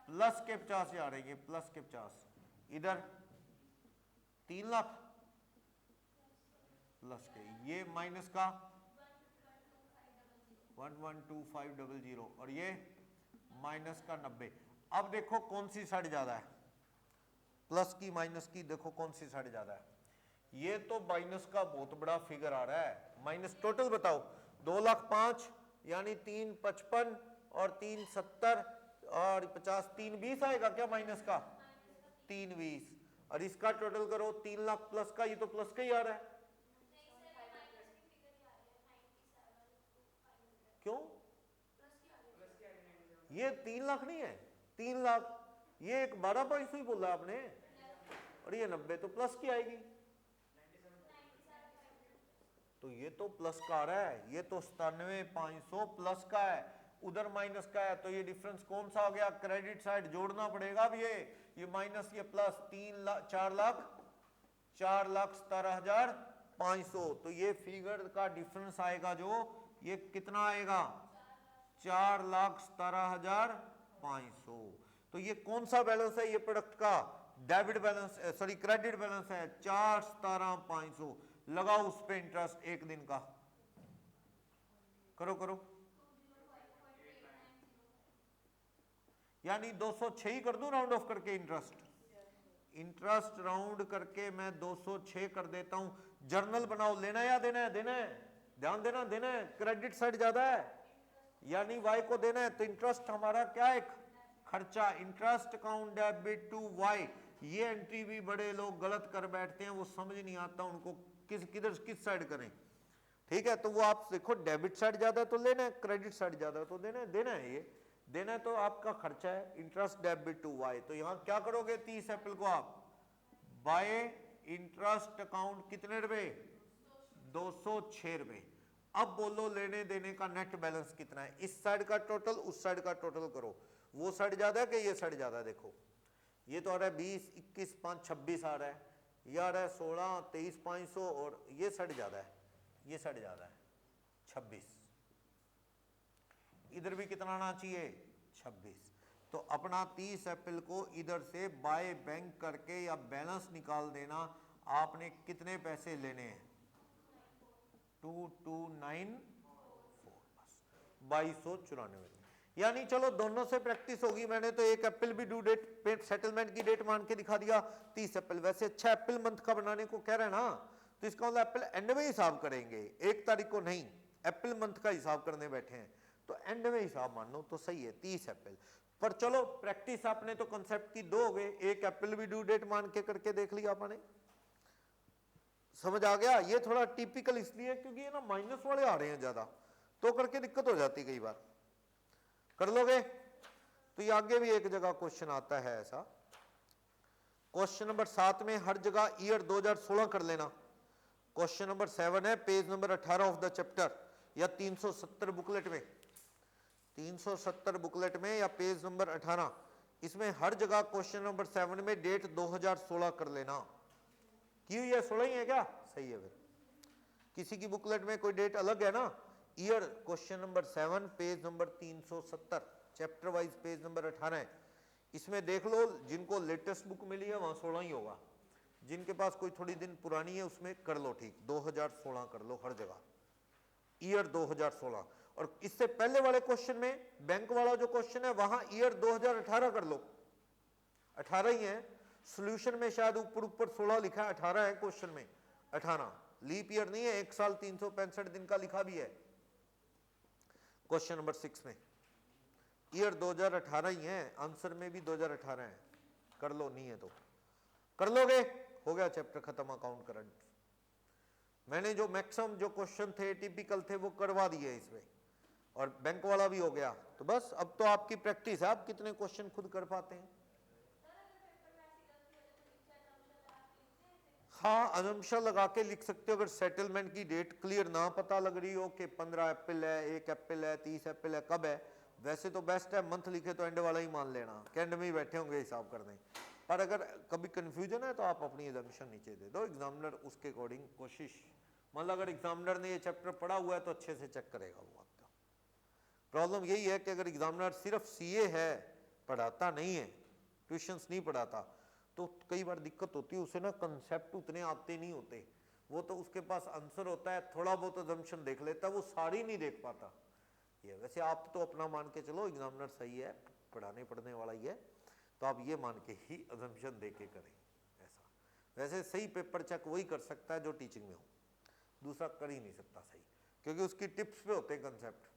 प्लस के 50,000 है, ये प्लस के 50, इधर 3 लाख प्लस के, ये माइनस का 1,125,000 और ये माइनस का 90। अब देखो कौन सी साइड ज्यादा है, प्लस की माइनस की, देखो कौन सी साइड ज्यादा है। ये तो माइनस का बहुत बड़ा फिगर आ रहा है। माइनस टोटल बताओ, 2,05,000 यानी 3,55 और 3,70 और 50, 3,20 आएगा क्या माइनस का? 3,20, और इसका टोटल करो 3 लाख प्लस का, ये तो प्लस का ही आ रहा है। क्यों? ये 3 लाख नहीं है, 3 लाख, ये एक 12 पॉइंट ही बोला आपने, और ये 90 तो प्लस की आएगी, तो ये तो प्लस का आ रहा है। ये तो 97,500 प्लस का है, उधर माइनस का है, तो ये डिफरेंस कौन सा आ गया? क्रेडिट साइड जोड़ना पड़ेगा अब। ये माइनस, ये प्लस, 4,17,500, तो ये फिगर का डिफरेंस आएगा जो, ये कितना आएगा? 4,17,500। तो ये कौन सा बैलेंस है? ये प्रोडक्ट का debit balance, sorry credit balance है 4,17,500। लगाओ उस पे इंटरेस्ट 1 दिन का, करो करो। यानी 206 ही कर दूं राउंड ऑफ करके इंटरेस्ट राउंड करके मैं 206 कर देता हूं। जर्नल बनाओ, लेना है या देना है? देना है, ध्यान देना, देना है। क्रेडिट साइड ज्यादा है यानी वाई को देना है, तो इंटरेस्ट हमारा क्या है? खर्चा। Interest account debit to Y. ये एंट्री भी बड़े लोग गलत कर बैठते हैं, वो समझ नहीं आता उनको किस साइड करें। ठीक है, तो वो आप देखो डेबिट साइड ज्यादा है तो लेना है, क्रेडिट साइड ज्यादा है तो देना है। देना है, ये देना है तो आपका खर्चा है। इंटरेस्ट डेबिट टू वाई, तो यहां क्या करोगे? 30 अप्रैल को आप बाय इंटरेस्ट अकाउंट कितने रुपए? 206 रुपए। अब बोलो लेने देने का नेट बैलेंस कितना है? इस साइड का टोटल, उस साइड का टोटल करो। वो साइड ज्यादा है कि ये साइड ज्यादा है? देखो ये तो आ रहा है 20, 21, 5, 26 आ रहा है, ये आ रहा है 16, 23, 500, और ये साइड ज्यादा है, ये साइड ज्यादा है 26। इधर भी कितना आना चाहिए? 26। तो अपना 30 अप्रैल को इधर से बाय बैंक करके या बैलेंस निकाल देना। आपने कितने पैसे लेने हैं? 2294, बस 2294। यानी चलो दोनों से प्रैक्टिस होगी। मैंने तो 1 अप्रैल भी ड्यू डेट, सेटलमेंट की डेट मान के दिखा दिया 30 अप्रैल। वैसे अच्छा अप्रैल मंथ का बनाने को कह रहे हैं ना, तो इसका मतलब अप्रैल एंड में हिसाब करेंगे, 1 तारीख को नहीं। अप्रैल मंथ का हिसाब करने बैठे हैं तो एंड में हिसाब मान लो तो सही है 30 अप्रैल। पर चलो प्रैक्टिस आपने तो कंसेप्ट की 2 हो गए, 1 अप्रैल भी ड्यू डेट मान के करके देख लिया आपने। समझ आ गया? ये थोड़ा टिपिकल इसलिए क्योंकि ये ना माइनस वाले आ रहे हैं ज्यादा, तो करके दिक्कत हो जाती कई बार। कर लोगे? तो ये आगे भी एक जगह क्वेश्चन आता है ऐसा। क्वेश्चन नंबर 7 में हर जगह ईयर 2016 कर लेना। क्वेश्चन नंबर 7 है page number 18 of the chapter, या 370 बुकलेट में, 370 बुकलेट में या पेज नंबर 18, इसमें हर जगह क्वेश्चन नंबर 7 में डेट 2016 कर लेना। की हुई है? 16 ही है क्या? सही है। फिर किसी की बुकलेट में कोई डेट अलग है ना, year question number 7 page number 370, chapter wise page number 18 है। इसमें देख लो जिनको लेटेस्ट बुक मिली है वहां 16 ही होगा, जिनके पास कोई थोड़ी दिन पुरानी है उसमें कर लो, ठीक 2016 कर लो हर जगह, ईयर 2016। और इससे पहले वाले क्वेश्चन में बैंक वाला जो क्वेश्चन है वहां ईयर 2018 कर लो, 18 ही है। सॉल्यूशन में शायद ऊपर ऊपर 16 लिखा है, 18 है क्वेश्चन में, 18 लीप ईयर नहीं है, 1 साल 365 दिन का लिखा भी है क्वेश्चन नंबर 6 में। ईयर 2018 ही है, आंसर में भी 2018 है। कर लो, नहीं है तो कर लोगे, हो गया चैप्टर खत्म अकाउंट करंट। मैंने जो मैक्सिमम जो क्वेश्चन थे टिपिकल थे वो करवा दिए इसमें, और बैंक वाला भी हो गया। तो बस अब तो आपकी प्रैक्टिस है, आप कितने क्वेश्चन खुद कर पाते हैं। हाँ, अजम्पशन लगा के लिख सकते हो। अगर सेटलमेंट की डेट क्लियर ना पता लग रही हो कि 15 अप्रैल है, 1 अप्रैल है, 30 अप्रैल है, कब है, वैसे तो बेस्ट है मंथ लिखे तो एंड वाला ही मान लेना, कि एंड में ही बैठे होंगे हिसाब करने। पर अगर कभी कंफ्यूजन है तो आप अपनी अजम्पशन नीचे दे दो, एग्जामिनर उसके अकॉर्डिंग कोशिश, मतलब अगर एग्जामिनर ने ये चैप्टर पढ़ा हुआ है तो अच्छे से चेक करेगा वो आपका। प्रॉब्लम यही है कि अगर एग्जामिनर सिर्फ सीए है, पढ़ाता नहीं है, ट्यूशंस नहीं पढ़ाता, तो कई बार दिक्कत होती है, उसे ना कंसेप्ट उतने आते नहीं होते, वो तो उसके पास आंसर होता है, थोड़ा बहुत अजम्पशन देख लेता है, वो सारी नहीं देख पाता। ये वैसे आप तो अपना मान के चलो एग्जामिनर सही है, पढ़ाने पढ़ने वाला ही है, तो आप ये मान के ही अजम्पशन दे के करें ऐसा। वैसे सही पेपर चेक वही कर सकता है जो टीचिंग में हो, दूसरा कर ही नहीं सकता सही, क्योंकि उसकी टिप्स पे होते हैं कंसेप्ट।